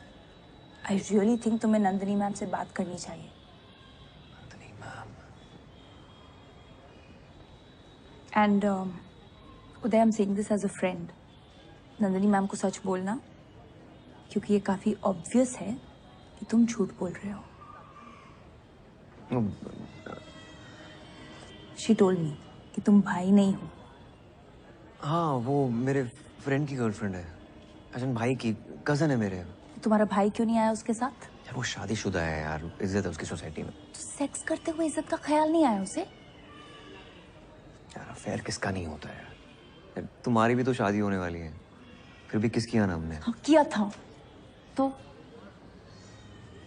आई रियली थिंक तुम्हें नंदिनी मैम से बात करनी चाहिए।
Nandini ma'am.
And Uday, I am saying this as a friend. Nandini ma'am को सच बोलना, क्योंकि ये काफी ऑब्वियस है कि तुम झूठ बोल रहे हो। शी टोल्ड मी कि तुम भाई नहीं हो।
हाँ, वो मेरे फ्रेंड की गर्लफ्रेंड है। अजन भाई की कजन है मेरे।
तुम्हारा भाई क्यों नहीं आया उसके साथ?
यार वो शादीशुदा है यार, इज्जत है उसकी सोसाइटी में।
तो सेक्स करते हुए इज्जत का ख्याल नहीं आया उसे?
यार अफेयर किसका नहीं होता है यार, तुम्हारी भी तो शादी होने वाली है, फिर भी किस किया ना हमने?
हाँ, किया था तो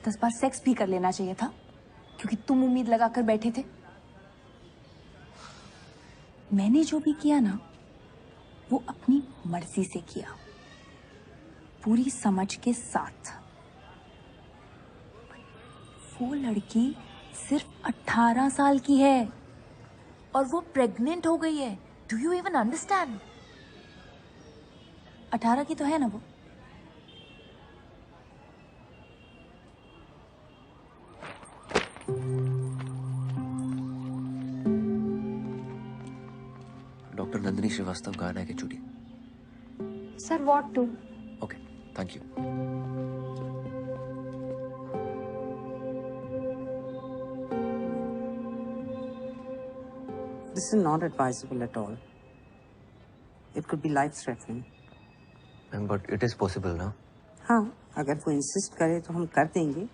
10 बार सेक्स भी कर लेना चाहिए था, क्योंकि तुम उम्मीद लगाकर बैठे थे। मैंने जो भी किया ना, वो अपनी मर्जी से किया, पूरी समझ के साथ। वो लड़की सिर्फ 18 साल की है
और वो प्रेग्नेंट हो गई है। Do you even understand?
18 की तो है ना वो।
डॉक्टर नंदिनी श्रीवास्तव गाना है कि चूड़ी?
Sir what to?
Okay, thank you.
This is not advisable at all. It could be life-threatening.
But it is possible ना?
हाँ, अगर वो इंसिस्ट करे तो हम कर देंगे,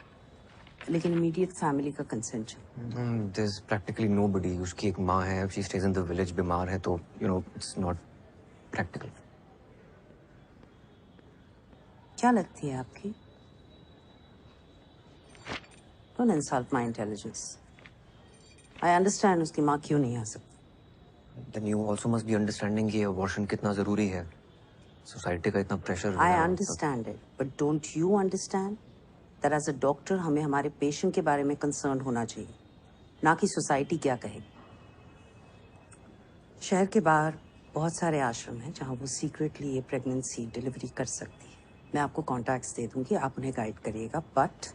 लेकिन इमीडिएट फैमिली का कंसेंट चाहिए।
There is practically nobody. उसकी एक माँ है, she stays in the village, बीमार है, तो you know it's not practical.
क्या लगती है आपकी? Don't insult my intelligence. I understand उसकी माँ क्यों नहीं आ सकती।
Then you also must be understanding कि abortion कितना जरूरी है, सोसाइटी का इतना pressure.
I understand it, but don't you understand that as a doctor हमें हमारे पेशेंट के बारे में कंसर्न होना चाहिए, ना कि सोसाइटी क्या कहे। शहर के बाहर बहुत सारे आश्रम हैं जहाँ वो सीक्रेटली ये प्रेगनेंसी डिलीवरी कर सकती है। मैं आपको कॉन्टैक्ट्स दे दूंगी, आप उन्हें गाइड करिएगा, but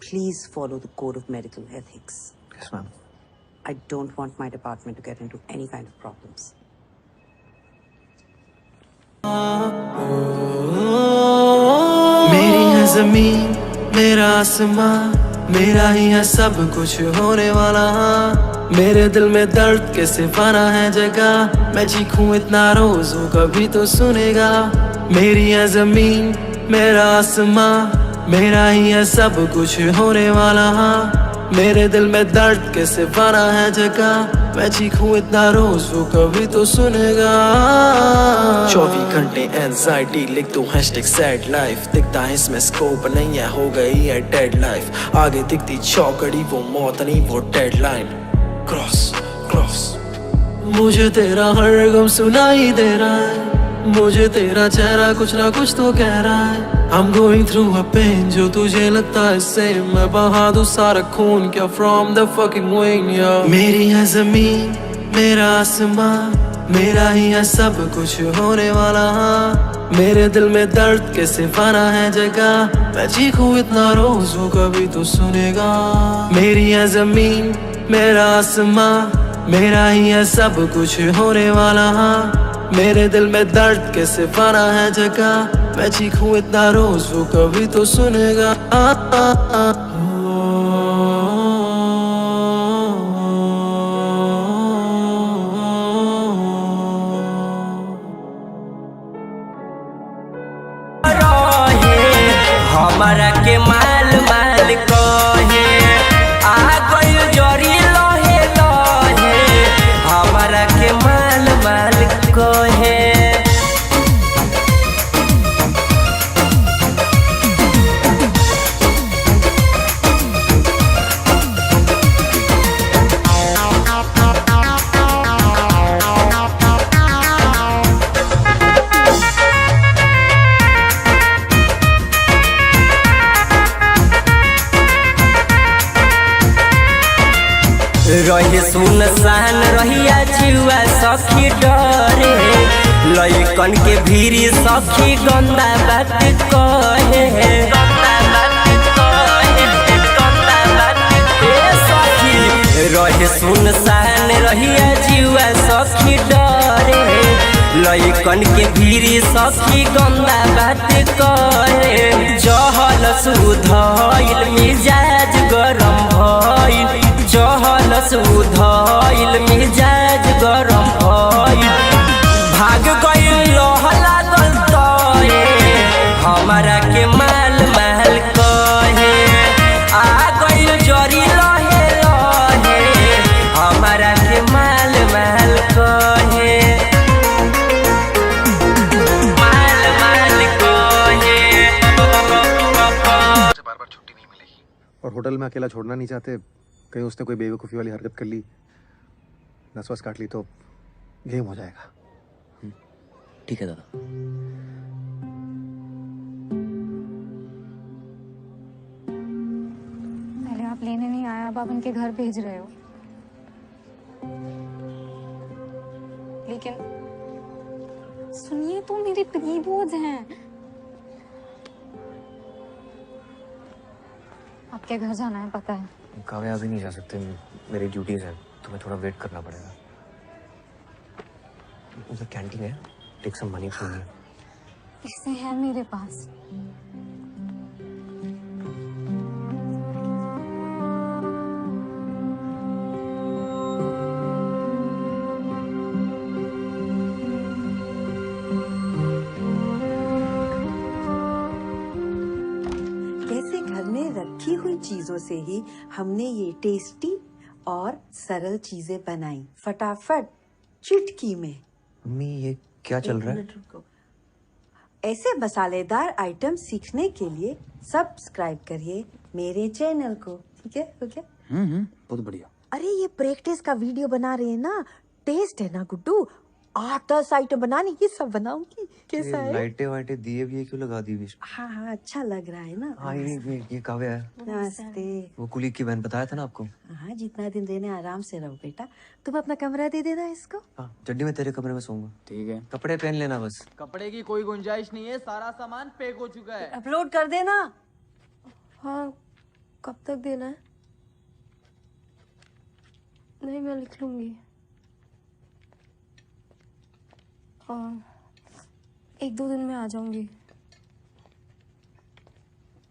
please follow the code of medical ethics.
Yes, ma'am.
I don't want my department to get into any kind of problems.
मेरी है जमीन, मेरा आसमां, मेरा ही है सब कुछ होने वाला। मेरे दिल में दर्द के सिफाना है जगह, मैं चीखूं इतना रोज हो कभी तो सुनेगा। मेरी है जमीन, मेरा आसमां, मेरा ही है सब कुछ होने वाला। मेरे दिल में दर्द के सिफाना है जगह, मैं चीखूं इतना रोज वो कभी तो सुनेगा। 24 घंटे एंजाइटी लिख दो #sad life, दिखता है इसमें स्कोप नहीं है, हो गई है डेड लाइफ। आगे दिखती चौकड़ी वो मौत नहीं वो डेडलाइन। क्रॉस क्रॉस मुझे तेरा हर गम सुनाई दे रहा है, मुझे तेरा चेहरा कुछ ना कुछ तो कह रहा है। I'm going through a pain जो तुझे लगता है same, मैं बहा दूं सारा खून क्या from the fucking wing, yeah। मेरी है जमीन, मेरा आसमां, मेरा ही है सब कुछ होने वाला हाँ मेरे दिल में दर्द के सिफाना है जगह मैं चीखूं इतना रोज वो कभी तो सुनेगा मेरी है जमीन मेरा आसमां मेरा ही है सब कुछ होने वाला हाँ मेरे दिल में दर्द के सिफाना है जगह मैं चीखूं इतना रोज वो कभी तो सुनेगा
हमारा के माल माल कहे आ गइल जरी लहे लहे हमारा के माल माल कहे रहे सुनसान रहिया जुआ सखी डरे लइकन के भीरी सखी गंदा बात कहे रहे सुनसान रहिया जुआ सखी डरे लइकन के भीरी सखी गंदा बात कहे जहल सुधइल मिजाज गरम भइल जहल सुधइल मिजाज गरम भइल भाग गइल लहला दलतए हमारा के माल माल कहे आ गइल जरी लहे लहे हमारा के माल माल कहे माल माल कहे
और होटल में अकेला छोड़ना नहीं चाहते कहीं उसने कोई बेवकूफ़ी वाली हरकत कर ली नस वस काट ली तो गेम हो जाएगा
ठीक है दादा
पहले आप लेने नहीं आए अब आप उनके घर भेज रहे हो लेकिन सुनिए तो मेरे प्री-बोर्ड्स हैं आपके घर जाना है पता है
काव्या अभी नहीं जा सकते मेरी ड्यूटीज है तुम्हें थोड़ा वेट करना पड़ेगा उधर कैंटीन है take some money from here
इससे है मेरे पास
रखी हुई चीजों से ही हमने ये टेस्टी और सरल चीजें बनाई फटाफट चुटकी में।
मम्मी ये क्या चल रहा है?
ऐसे मसालेदार आइटम सीखने के लिए सब्सक्राइब करिए मेरे चैनल को। ठीक है हो गया?
बहुत बढ़िया।
अरे ये प्रैक्टिस का वीडियो बना रहे हैं ना, टेस्ट है ना गुड्डू, 8-10 आइटम बनाने ये सब बनाऊंगी। कैसा है?
लाइटें वाइटें दिए भी क्यों लगा दी बीच?
हाँ हाँ अच्छा लग रहा है ना।
हाँ ये काव्या है।
नमस्ते।
वो कुली की बहन बताया था ना आपको।
हाँ जितना दिन रहने आराम से रहो बेटा। तुम अपना कमरा दे देना इसको।
हाँ चड्डी में तेरे कमरे में सोऊंगा।
ठीक है।
कपड़े पहन लेना बस।
कपड़े की कोई गुंजाइश नहीं है, सारा सामान पैक हो चुका है।
अपलोड कर देना।
हाँ कब तक देना है? नहीं मैं लिख लूंगी। 1-2 दिन में आ जाऊंगी।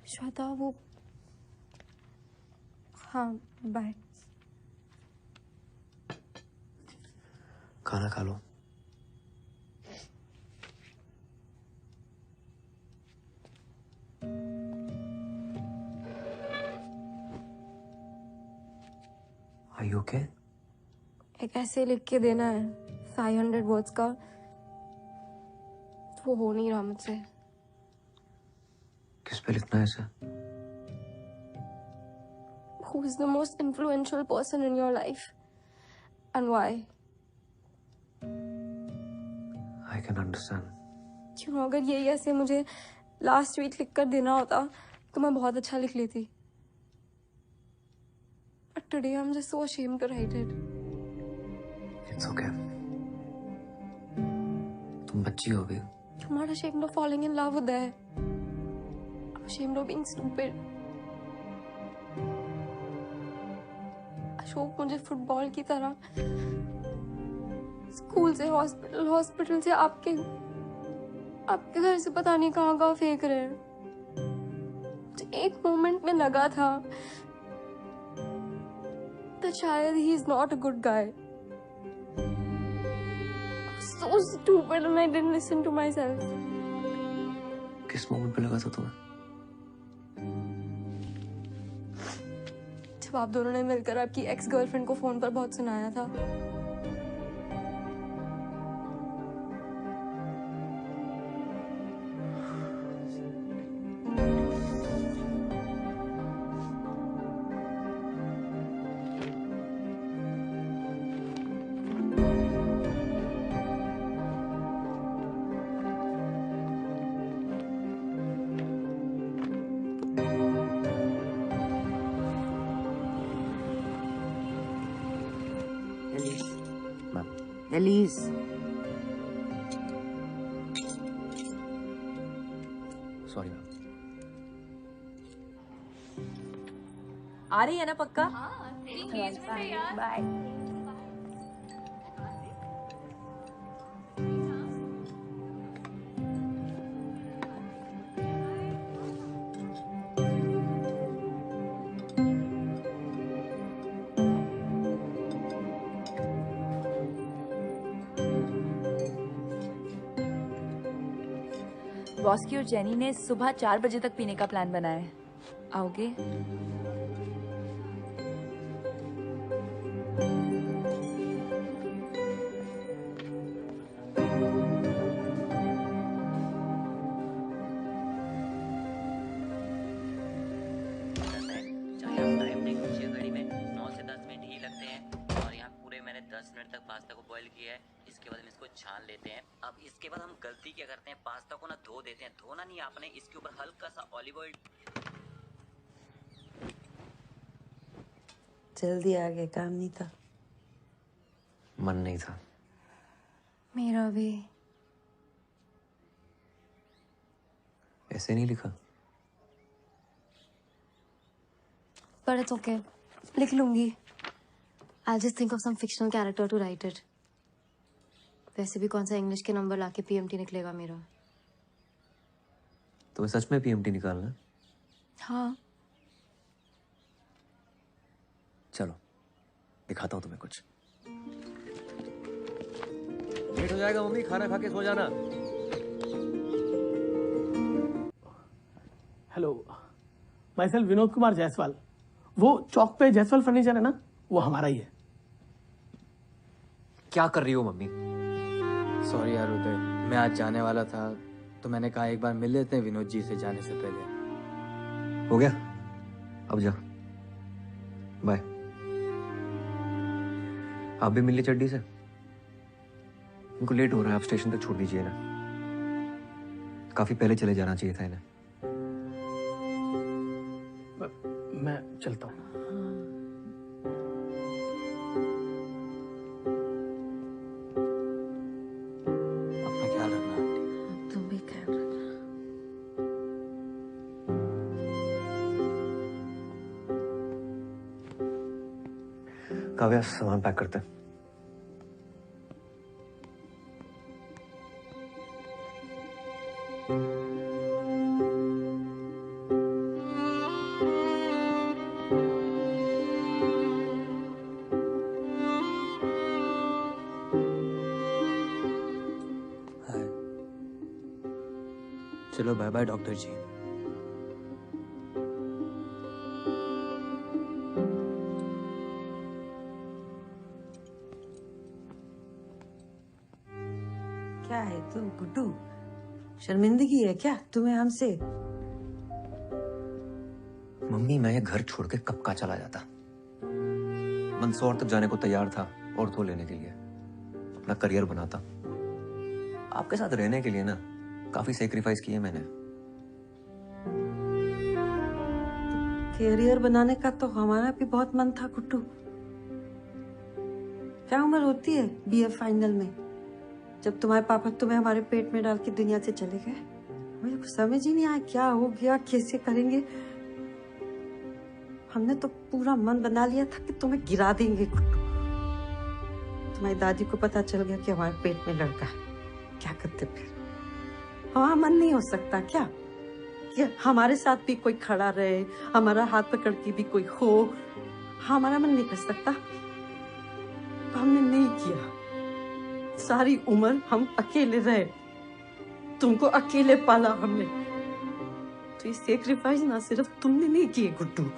श्वेता वो हाँ बाय।
खाना खा लो। Are you okay?
एक ऐसे लिख के देना है 500 वर्ड्स का, वो हो नहीं रहा मुझसे।
किस पे लिखना है ऐसा?
Who is the most influential person in your life and why?
I can understand.
क्यों अगर यही ऐसे मुझे लास्ट वीक लिख कर देना होता तो मैं बहुत अच्छा लिख लेती। But today I'm just so ashamed to write it.
It's okay. तुम बच्ची हो गई।
I'm not ashamed of falling in love with Uday. I'm ashamed of being stupid. Ashok मुझे फुटबॉल की तरह स्कूल से हॉस्पिटल, हॉस्पिटल से आपके घर से पता नहीं कहाँ फेंक रहे हैं। मुझे एक मोमेंट में लगा था तो शायद he is not a good guy. So stupid and I didn't listen to myself.
किस मोमेंट पे लगा था तुम्हें?
जब आप दोनों ने मिलकर आपकी एक्स गर्लफ्रेंड को फोन पर बहुत सुनाया था।
Alice,
sorry ma'am.
आ रही है ना पक्का?
बाय।
बॉस की और जेनी ने सुबह 4 बजे तक पीने का प्लान बनाया है। आओगे?
छान लेते हैं। अब इसके बाद हम गलती क्या करते हैं, पास्ता को ना धो देते हैं। धोना नहीं आपने, इसके ऊपर हल्का सा ऑलिव ऑयल।
जल्दी आ गए, काम नहीं था।
मन नहीं था।
मेरा भी।
ऐसे नहीं लिखा।
But it's okay. लिख लूंगी। I'll just think of some fictional character to write it. वैसे भी कौन सा इंग्लिश के नंबर लाके पीएमटी निकलेगा मेरा।
तुम्हें सच में पीएमटी निकालना है?
हाँ।
चलो दिखाता हूँ तुम्हें कुछ। लेट हो जाएगा मम्मी, खाना खा के सो जाना।
Hello, my self Vinod Kumar Jaiswal. वो चौक पे जायसवाल फर्नीचर है ना, वो हमारा ही है।
क्या कर रही हो मम्मी?
सॉरी यार उदय, मैं आज जाने वाला था तो मैंने कहा एक बार मिल लेते हैं विनोद जी से जाने से पहले।
हो गया, अब जा, बाय। आप भी मिल ली चड्डी से? उनको लेट हो रहा है, आप स्टेशन तक छोड़ दीजिए ना। काफी पहले चले जाना चाहिए था इन्हें।
मैं चलता हूँ।
काव्या, सामान पैक करते हैं।
चलो बाय बाय डॉक्टर जी।
क्या है तू गुड्डू, शर्मिंदगी है क्या तुम्हें हमसे?
मम्मी, मैं ये घर छोड़ के कब का चला जाता। मंदसौर तक जाने को तैयार था ऑर्थो लेने के लिए। अपना करियर बनाता। आपके साथ रहने के लिए ना काफी सेक्रीफाइस किए मैंने।
करियर बनाने का तो हमारा भी बहुत मन था गुड्डू। क्या उम्र होती है बीए फाइनल में? जब तुम्हारे पापा तुम्हें हमारे पेट में डाल के दुनिया से चले गए, मुझे कुछ समझ ही नहीं आया क्या हो गया, कैसे करेंगे। हमने तो पूरा मन बना लिया था कि तुम्हें गिरा देंगे गुड्डू। तुम्हारी दादी को पता चल गया कि हमारे पेट में लड़का है, क्या करते फिर? हमारा मन नहीं हो सकता क्या कि हमारे साथ भी कोई खड़ा रहे, हमारा हाथ पकड़ के भी कोई हो? हमारा मन नहीं कर सकता। हमने नहीं किया। सारी उम्र हम अकेले रहे, तुमको अकेले पाला हमने, तो ये सेक्रीफाइस ना सिर्फ तुमने नहीं किए गुड्डू।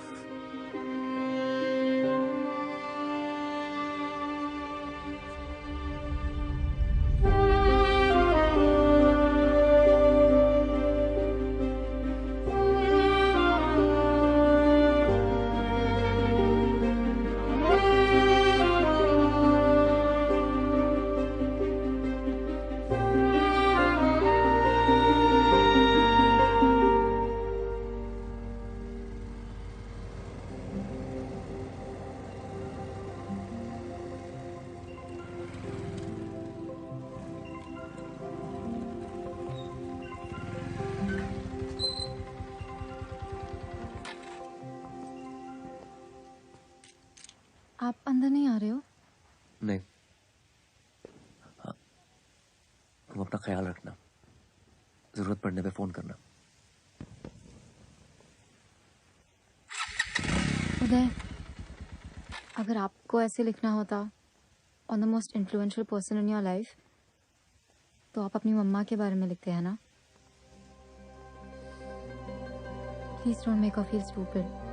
आप अंदर नहीं आ रहे हो?
नहीं, हाँ, तुम अपना ख्याल रखना, जरूरत पड़ने पे फोन करना।
उदय, अगर आपको ऐसे लिखना होता on the most influential person in your life, तो आप अपनी मम्मा के बारे में लिखते हैं ना? Please don't make her feel stupid.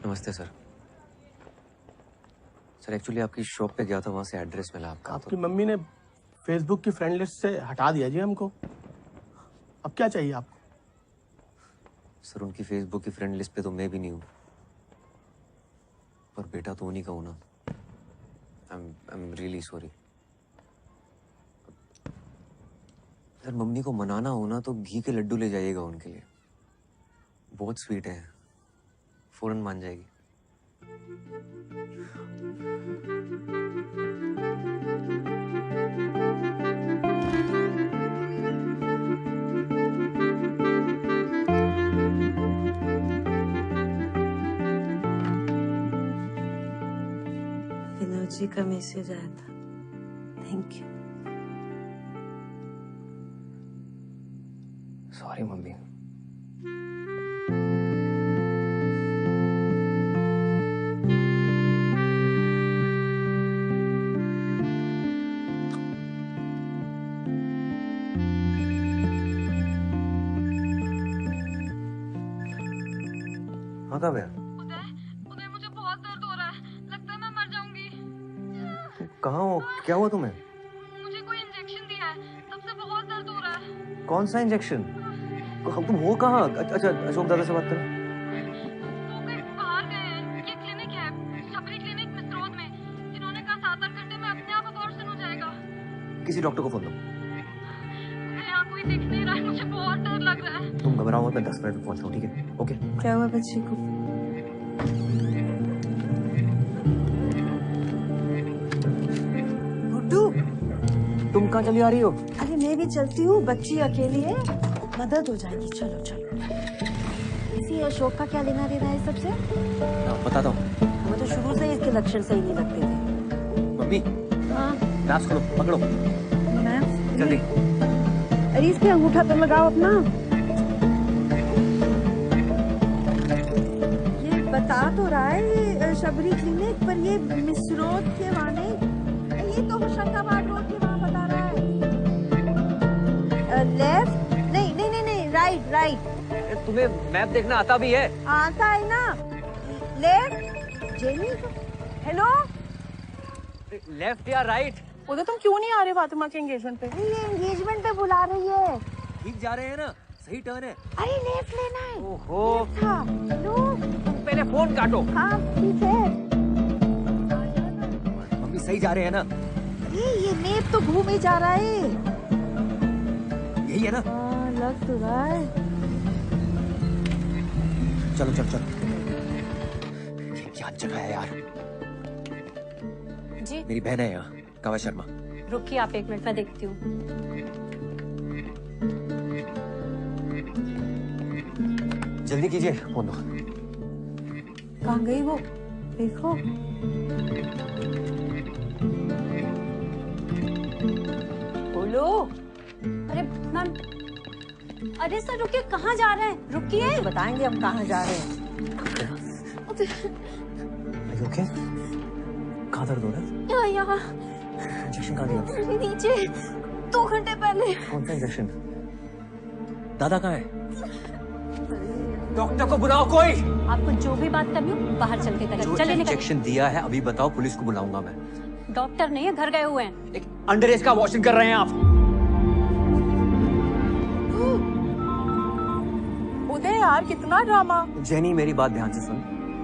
नमस्ते सर। सर एक्चुअली आपकी शॉप पे गया था, वहां से एड्रेस मिला आपका।
आपकी मम्मी ने फेसबुक की फ्रेंड लिस्ट से हटा दिया जी हमको। अब क्या चाहिए आपको?
सर उनकी फेसबुक की फ्रेंड लिस्ट पे तो मैं भी नहीं हूँ, पर बेटा तो उन्हीं का हूँ ना। I am really sorry. Sir mummy को मनाना हो ना तो घी के लड्डू ले जाइएगा उनके लिए, बहुत स्वीट है, फौरन मान जाएगी।
विनोद जी का मैसेज आया था, थैंक यू।
Sorry mummy. हाँ कब है?
उदय मुझे बहुत दर्द हो रहा है, लगता है मैं मर जाऊंगी।
कहाँ हो? क्या हुआ तुम्हें?
मुझे कोई इंजेक्शन दिया है, तब से बहुत दर्द हो रहा है।
कौन सा इंजेक्शन? तुम हो कहाँ? अच्छा अशोक दादा से बात करो।
वो कहीं बाहर गए हैं, ये क्लिनिक है, शबरी क्लिनिक मिसरोद में। जिन्होंने कहा 7-8 घंटे में अपने आप अबॉर्शन हो जाएगा।
किसी डॉक्टर को फोन दो।
यहाँ कोई दिख नहीं रहा है, मुझे बहुत डर लग रहा है।
तुम घबराओ मत, मैं 10 मिनट में पहुंचता हूँ, ठीक है? ओके।
क्या हुआ बच्चे को? गुड्डू,
तुम कहाँ चली आ रही हो?
अरे मैं भी चलती हूँ, बच्ची अकेली है, मदद हो जाएगी। चलो चलो।
इसी अशोक का क्या लेना देना है सबसे?
बताता हूँ।
मुझे शुरू से इसके लक्षण सही नहीं लगते थे।
मम्मी,
हाँ
ग्लास खोलो, पकड़ो
मैम
जल्दी।
अरे इस पे अंगूठा तो लगाओ अपना। ये बता तो रहा है ये शबरी क्लिनिक, पर ये मिसरोद के वहाँ नहीं, ये तो होशंगाबाद रोड के वहाँ बता रहा है। लेफ्ट नहीं नहीं नहीं नहीं राइट राइट।
तुम्हें मैप देखना आता भी है?
आता है ना। लेफ्ट जेनी हेलो
लेफ्ट या राइट?
उधर तुम क्यों नहीं आ रहे फातिमा के एंगेजमेंट पे?
ये एंगेजमेंट पे बुला रही है।
ठीक जा रहे हैं ना? सही टर्न है।
अरे लेफ्ट लेना है।
ओहो
हेलो
पहले फोन काटो।
हाँ ठीक है।
मम्मी सही जा रहे हैं ना?
ये मेप तो घूम ही जा रहा है।
यही है ना?
हाँ लग तो रहा है।
चलो चलो चलो। ये क्या जगह है यार?
जी
मेरी बहन है यहाँ, काव्या शर्मा।
रुकिए आप 1 मिनट, मैं देखती हूँ।
जल्दी कीजिए, फोन दो।
कहाँ गई वो? देखो। बोलो।
अरे मैम, अरे सर रुकिए, कहाँ जा रहे हैं? रुकिए।
तो बताएंगे हम कहाँ जा रहे हैं।
ओके? कहाँ दर्द हो रहा है?
यहाँ
इंजेक्शन कहाँ दिया?
नीचे 2 घंटे पहले।
कौन सा इंजेक्शन? दादा कहाँ है? डॉक्टर को बुलाओ कोई।
आपको जो भी बात करनी हो बाहर चल के करें।
जो
चलिए निकलिए।
इंजेक्शन दिया है अभी बताओ, पुलिस को बुलाऊंगा मैं।
डॉक्टर नहीं है, घर गए हुए हैं।
एक अंडर एज का वॉशिंग कर रहे हैं आप।
उदय यार कितना ड्रामा।
जेनी मेरी बात ध्यान से सुन।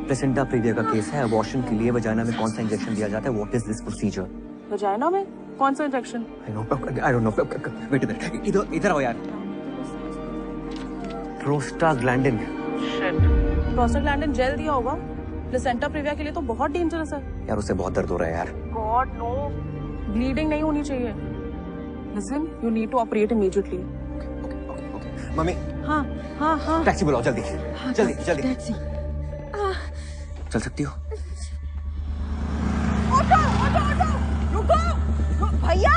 प्लेसेंटा प्रीविया का केस है। अबॉर्शन के लिए वजाइना में कौन सा इंजेक्शन दिया जाता है? What is this procedure?
Vagina में कौन सा injection?
I don't know. Wait a minute, इधर आओ यार। प्रोस्टाग्लैंडिन।
प्रोस्टाग्लैंडिन जेल दिया होगा। प्लेसेंटा प्रीविया के लिए तो बहुत डेंजरस है
यार, उससे बहुत दर्द हो रहा है यार।
गॉड नो, ब्लीडिंग नहीं होनी चाहिए। Listen, you need to operate immediately.
Mummy
हाँ हाँ हाँ
टैक्सी बुलाओ जल्दी। जल्दी जल्दी।
टैक्सी।
चल सकती हो?
ऑटो ऑटो ऑटो रुको भैया।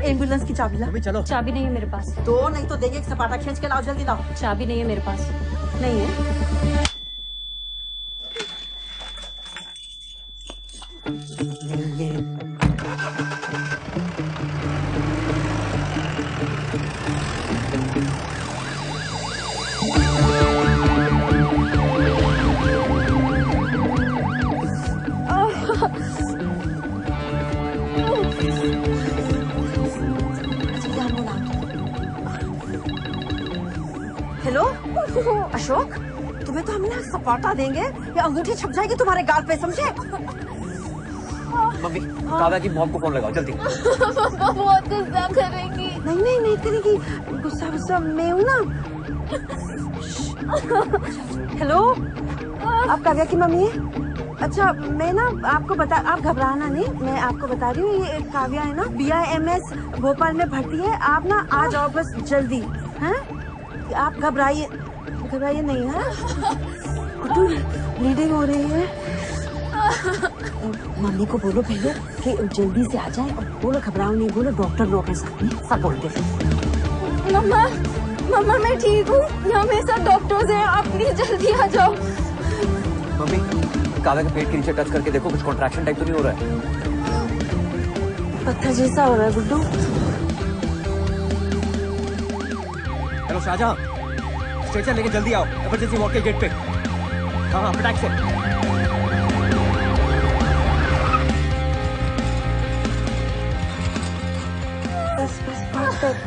एम्बुलेंस की चाबी ला।
चलो।
चाबी नहीं है मेरे पास।
दो नहीं तो देंगे, एक सपाटा खींच के लाओ, जल्दी लाओ।
चाबी नहीं है मेरे पास।
नहीं है। हेलो अशोक, तुम्हें तो हम ना सपाटा देंगे या अंगूठी छप जाएगी तुम्हारे गाल पे, समझे?
मम्मी काव्या की मॉम को फोन लगाओ जल्दी।
मम्मा बहुत गुस्सा करेगी।
नहीं नहीं नहीं करेगी, गुस्सा गुस्सा मैं हूँ ना। हेलो, आप काव्या की मम्मी है? अच्छा मैं ना आपको आप घबराना नहीं, मैं आपको बता रही हूँ, ये काव्या है ना BIMS भोपाल में भर्ती है। आप ना आ जाओ बस जल्दी, हैं? आप घबराइए नहीं है। ब्लीडिंग हो रही है। मम्मी को बोलो पहले कि जल्दी से आ जाए, और बोलो घबराओ नहीं, बोलो डॉक्टर लोग हैं साथ में, सब बोलते हैं।
मम्मा मम्मा मैं ठीक हूँ, यहाँ मेरे साथ डॉक्टर्स हैं, आप प्लीज जल्दी आ जाओ।
मम्मी काव्या के पेट के नीचे टच करके देखो, कुछ कॉन्ट्रैक्शन टाइप तो नहीं हो रहा है?
पत्थर जैसा हो रहा है गुड्डू।
हेलो शाहजहां, स्ट्रेचर लेके जल्दी आओ, इमरजेंसी वार्ड के गेट पे। हाँ फटाक से।
बस बस बस बस।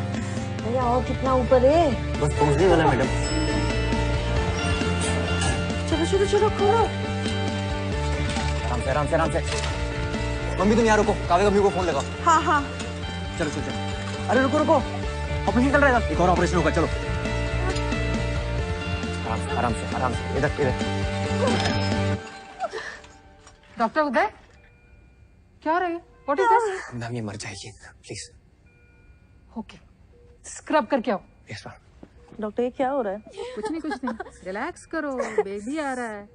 भैया और कितना ऊपर है?
बस पहुंचने वाला मैडम।
चलो चलो चलो खोलो।
आराम से आराम से। मम्मी तुम यहाँ रुको, काव्या मम्मी को फोन लगाओ।
हाँ हाँ
चलो चलो चलो। अरे रुको रुको, ऑपरेशन चल रहा है, एक और ऑपरेशन होगा। चलो आराम से इधर।
डॉक्टर उदय, क्या रहे? What is this?
मैम ये मर जाएगी, प्लीज।
ओके, स्क्रब करके आओ।
Yes ma'am.
डॉक्टर ये क्या हो रहा है?
कुछ नहीं, रिलैक्स करो, बेबी आ रहा है।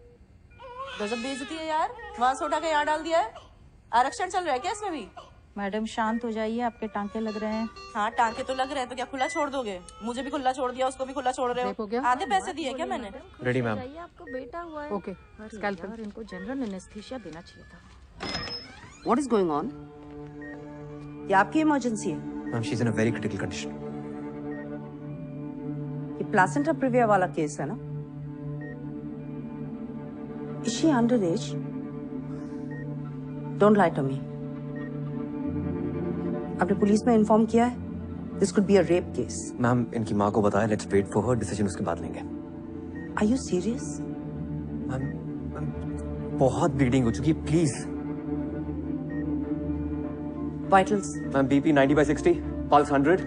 गजब बेइज्जती है यार, वहां से उठा के यहाँ डाल दिया है। आरक्षण चल रहा है क्या इसमें भी?
मैडम शांत हो जाइए, आपके टांके लग रहे हैं।
हाँ टांके तो लग रहे हैं, तो क्या खुला छोड़ दोगे? मुझे भी खुला छोड़ दिया, उसको भी खुला छोड़ रहे हो। आधे पैसे दिए क्या मैंने?
Ready ma'am.
आपको बेटा हुआ है।
Okay, scalpel.
इनको जनरल एनेस्थीसिया देना चाहिए था।
What is going on? ये आपकी इमरजेंसी है?
Ma'am she is in a very critical condition.
ये प्लासेंटा प्रिविया वाला केस है ना? Is she underage? Don't lie to me. आपने पुलिस में इन्फॉर्म किया है? This could be a rape case.
Ma'am इनकी माँ को बताया, let's wait for her decision, उसके बाद लेंगे।
Are you serious?
मैम बहुत ब्लीडिंग हो चुकी है, please.
Vitals?
Ma'am BP 90/60, pulse 100,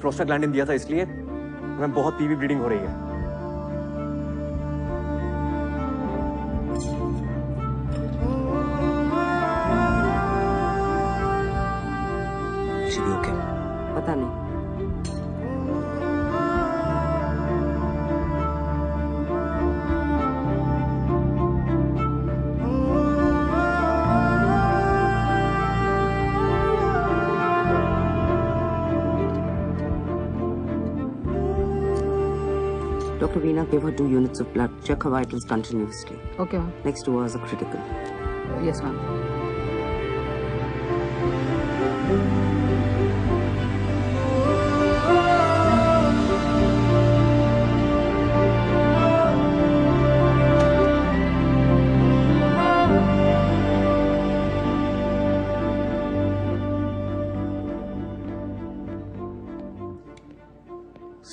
prostaglandin दिया था इसलिए। मैम बहुत पीवी ब्लीडिंग हो रही है। Should be okay.
पता नहीं। Dr. Veena gave her 2 units of blood. Check her vitals continuously.
Okay, ma'am.
Next 2 hours are critical.
Yes, ma'am.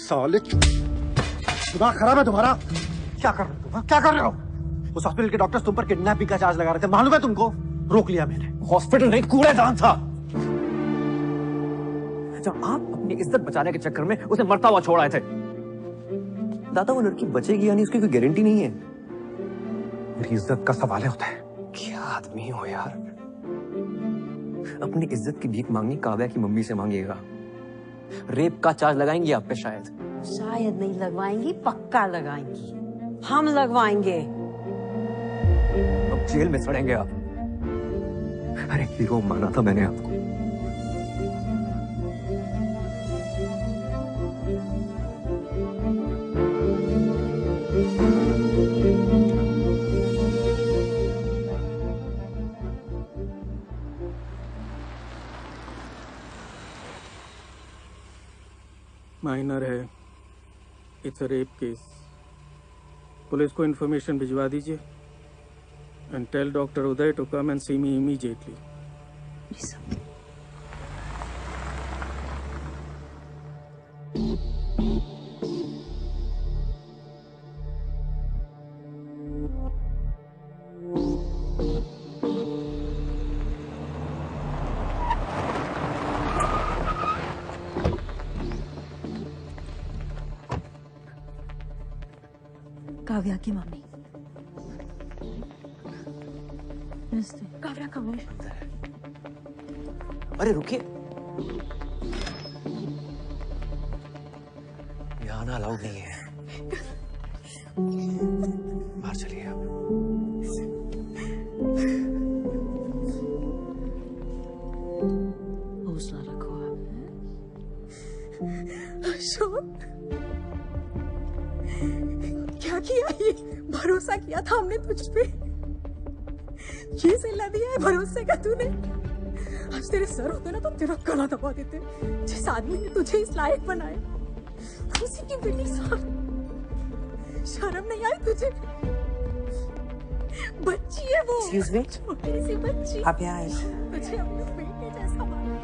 साले दिमाग खराब है तुम्हारा? क्या कर रहे हो तुम? क्या कर रहे हो? उस हॉस्पिटल के डॉक्टर्स तुम पर किडनैपिंग का चार्ज लगा रहे थे, मालूम है तुमको? रोक लिया मैंने।
हॉस्पिटल नहीं, कूड़ेदान था। जब आप अपनी इज्जत बचाने के चक्कर में उसे मरता हुआ छोड़ आए थे। दादा वो लड़की बचेगी या नहीं उसकी कोई गारंटी नहीं है।
मेरी इज्जत का सवाल होता है।
क्या आदमी हो यार। अपनी इज्जत की भीख मांगनी काव्या की मम्मी से मांगिएगा। रेप का चार्ज लगाएंगी आप पे शायद।
शायद नहीं लगवाएंगी, पक्का लगाएंगी। हम लगवाएंगे।
अब जेल में सड़ेंगे आप। अरे हीरो माना था मैंने आपको।
माइनर है, it's a rape case. Police को इन्फॉर्मेशन भिजवा दीजिए and tell doctor Uday to come and see me immediately.
Kavya की मम्मी। काव्या कब है?
अरे रुकिए, यहाँ आना अलाउड नहीं है। बाहर चलिए आप।
हौसला रखो आप।
अशोक, क्या किया ये? भरोसा किया था हमने तुझ पे। ये सिला दिया है भरोसे का तूने। आज तेरे सर होते ना तो तेरा गला दबा देते। जिस आदमी ने तुझे इस लायक बनाया, उसी की बेटी साथ। शर्म नहीं आई तुझे? बच्ची है वो।
Excuse me?
छोटी सी बच्ची।
आप यहाँ आए।
तुझे अपने बेटे जैसा माना।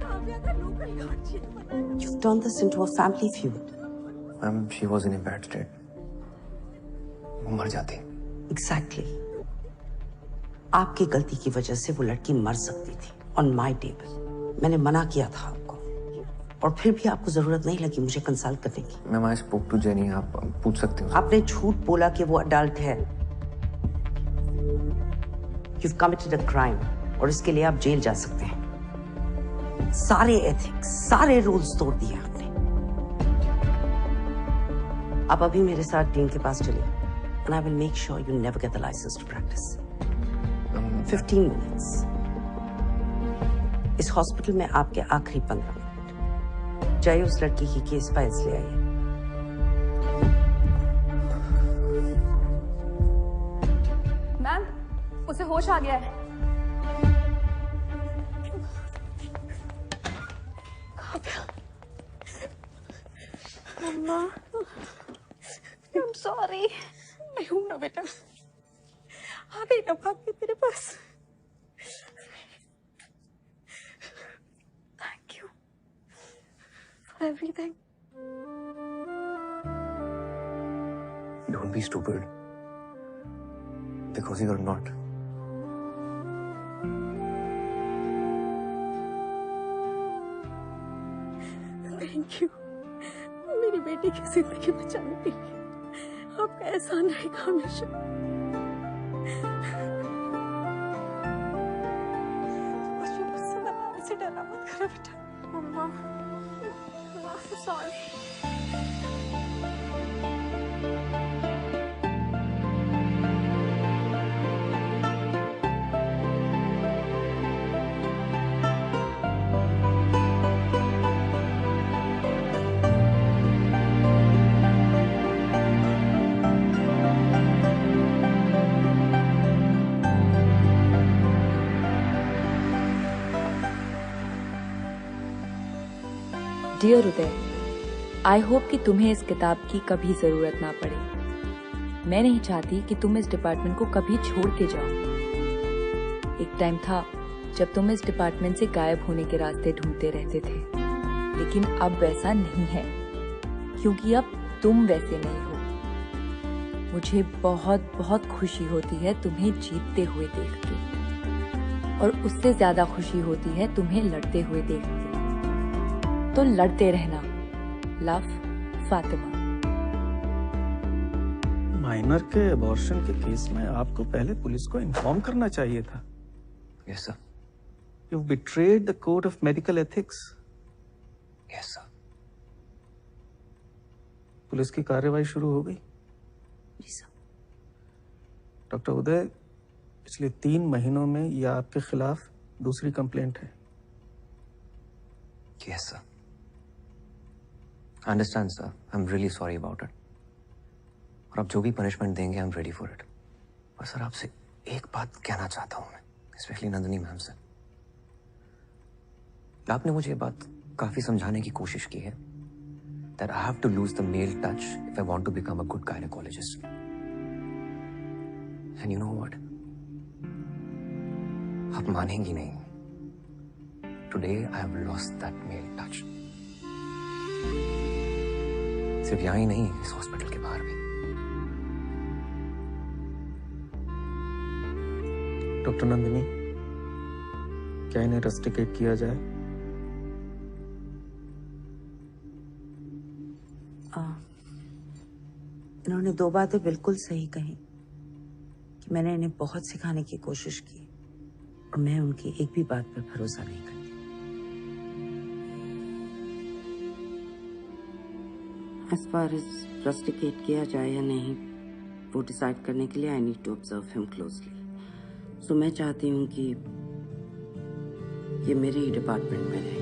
काव्या का लोकल गार्जियन बनाया।
You've turned this into a family feud.
Ma'am she was in a bad state. वो मर जाती।
Exactly. आपकी गलती की वजह से वो लड़की मर सकती थी। On my table. मैंने मना किया था आपको, और फिर भी आपको जरूरत नहीं लगी मुझे कंसल्ट करने की।
Ma'am I spoke to Jenny, आप पूछ सकते हो।
आपने झूठ बोला कि वो अडल्ट है। You've committed a crime, और इसके लिए आप जेल जा सकते हैं। सारे एथिक्स, सारे रूल्स तोड़ दिए आपने। आप अभी मेरे साथ डीन के पास चलिए, and I will make sure you never get the license to practice. 15 minutes. इस हॉस्पिटल में आपके आखिरी 15 मिनट. जाइए उस लड़की की केस फाइल्स ले आइए.
मैम, उसे होश आ गया है.
मम्मा, I'm sorry. मैं हूं ना बेटा. आ गई ना भाग के तेरे पास. Thank you for everything.
Don't be stupid. Because you're not.
Thank you. मेरी बेटी की जिंदगी बचाने के लिए आपका एहसान रहेगा हमेशा. मुझे मुझसे बताने से डरा मत करो बेटा. Mama, I'm sorry.
Dear Uday, I hope कि तुम्हें इस किताब की कभी जरूरत ना पड़े. मैं नहीं चाहती कि तुम इस डिपार्टमेंट को कभी छोड़ के जाओ. एक टाइम था जब तुम इस डिपार्टमेंट से गायब होने के रास्ते ढूंढते रहते थे, लेकिन अब वैसा नहीं है, क्योंकि अब तुम वैसे नहीं हो. मुझे बहुत बहुत खुशी होती है तुम्हें जीतते हुए देख के, और उससे ज्यादा खुशी होती है तुम्हें लड़ते हुए देख के. तो लड़ते रहना. लव, फातिमा.
माइनर के अबॉर्शन के केस में आपको पहले पुलिस को इन्फॉर्म करना चाहिए था.
Yes, sir.
You've betrayed the code of medical ethics.
Yes, sir.
Police की कार्रवाई शुरू हो गई.
जी सर.
डॉक्टर उदय, पिछले 3 महीनों में यह आपके खिलाफ दूसरी कंप्लेंट है.
Yes, sir. I understand, sir. I'm really sorry about it. और आप जो भी पनिशमेंट देंगे, I'm ready for it. पर सर आपसे एक बात कहना चाहता हूँ मैं, स्पेशली नंदिनी मैम से. आपने मुझे ये बात काफी समझाने की कोशिश की है that I have to lose the male touch if I want to become a good gynecologist. And you know what? आप मानेंगी नहीं. Today I have lost that male touch. सिर्फ यहाँ ही नहीं, इस हॉस्पिटल के बाहर भी.
डॉक्टर नंदिनी, क्या इन्हें रस्टिकेट किया जाए?
इन्होंने 2 बातें बिल्कुल सही कही कि मैंने इन्हें बहुत सिखाने की कोशिश की और मैं उनकी एक भी बात पर भरोसा नहीं करती. As far as रस्टिकेट किया जाए या नहीं, वो डिसाइड करने के लिए I need to observe him closely. So मैं चाहती हूँ कि ये मेरे ही डिपार्टमेंट में रहे.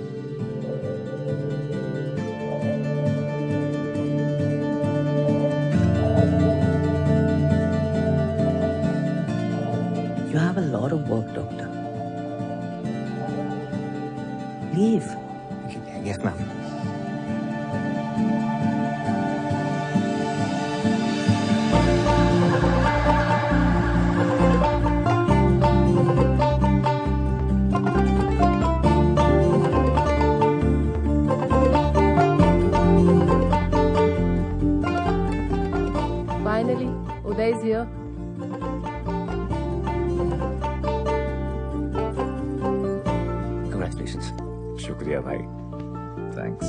You have a lot of work, doctor. Leave.
Yes, ma'am.
Finally, Uday is here.
Congratulations.
शुक्रिया भाई. Thanks.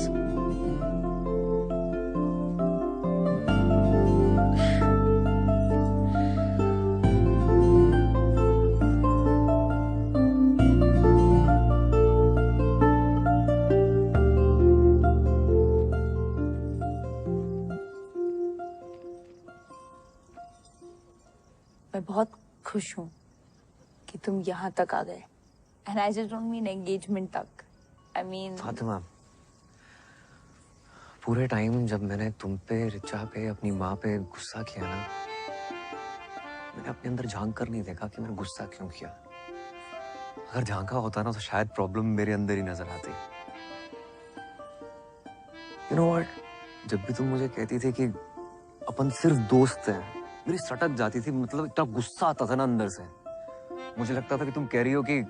मैं बहुत खुश हूँ
कि तुम यहाँ तक आ गए। And I just don't mean engagement तक, आई मीन
फातिमा, पूरे टाइम जब मैंने तुम पे, रिचा पे, अपनी माँ पे गुस्सा किया ना, मैंने अपने अंदर झांक कर नहीं देखा कि मैंने गुस्सा क्यों किया। अगर झांका होता ना तो शायद प्रॉब्लम मेरे अंदर ही नजर आती। यू नो व्हाट, जब भी तुम मुझे कहती थी कि अपन सिर्फ दोस्त हैं, मेरी सटक जाती थी, मतलब इतना गुस्सा आता था ना अंदर से। मुझे लगता था कि तुम कह रही हो कि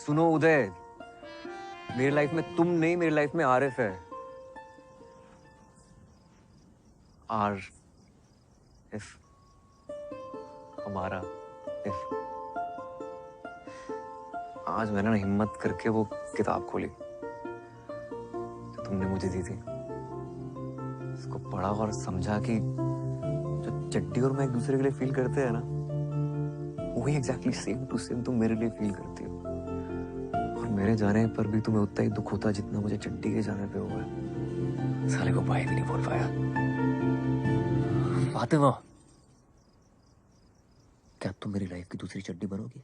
सुनो उदय, मेरी लाइफ में तुम नहीं, मेरी लाइफ में आरिफ है। इफ हमारा इफ। आज मैंने ना हिम्मत करके वो किताब खोली जो तुमने मुझे दी थी, उसको पढ़ा और समझा कि जो चड्डी और मैं एक दूसरे के लिए फील करते हैं ना, वही एग्जैक्टली सेम टू सेम तुम मेरे लिए फील करती हो। और मेरे जाने पर भी तुम्हें उतना ही दुख होता जितना मुझे चड्डी के जाने पे हुआ है। साले को भाई भी नहीं बोल पाया। फातिमा, क्या तुम मेरी लाइफ की दूसरी चड्डी बनोगी?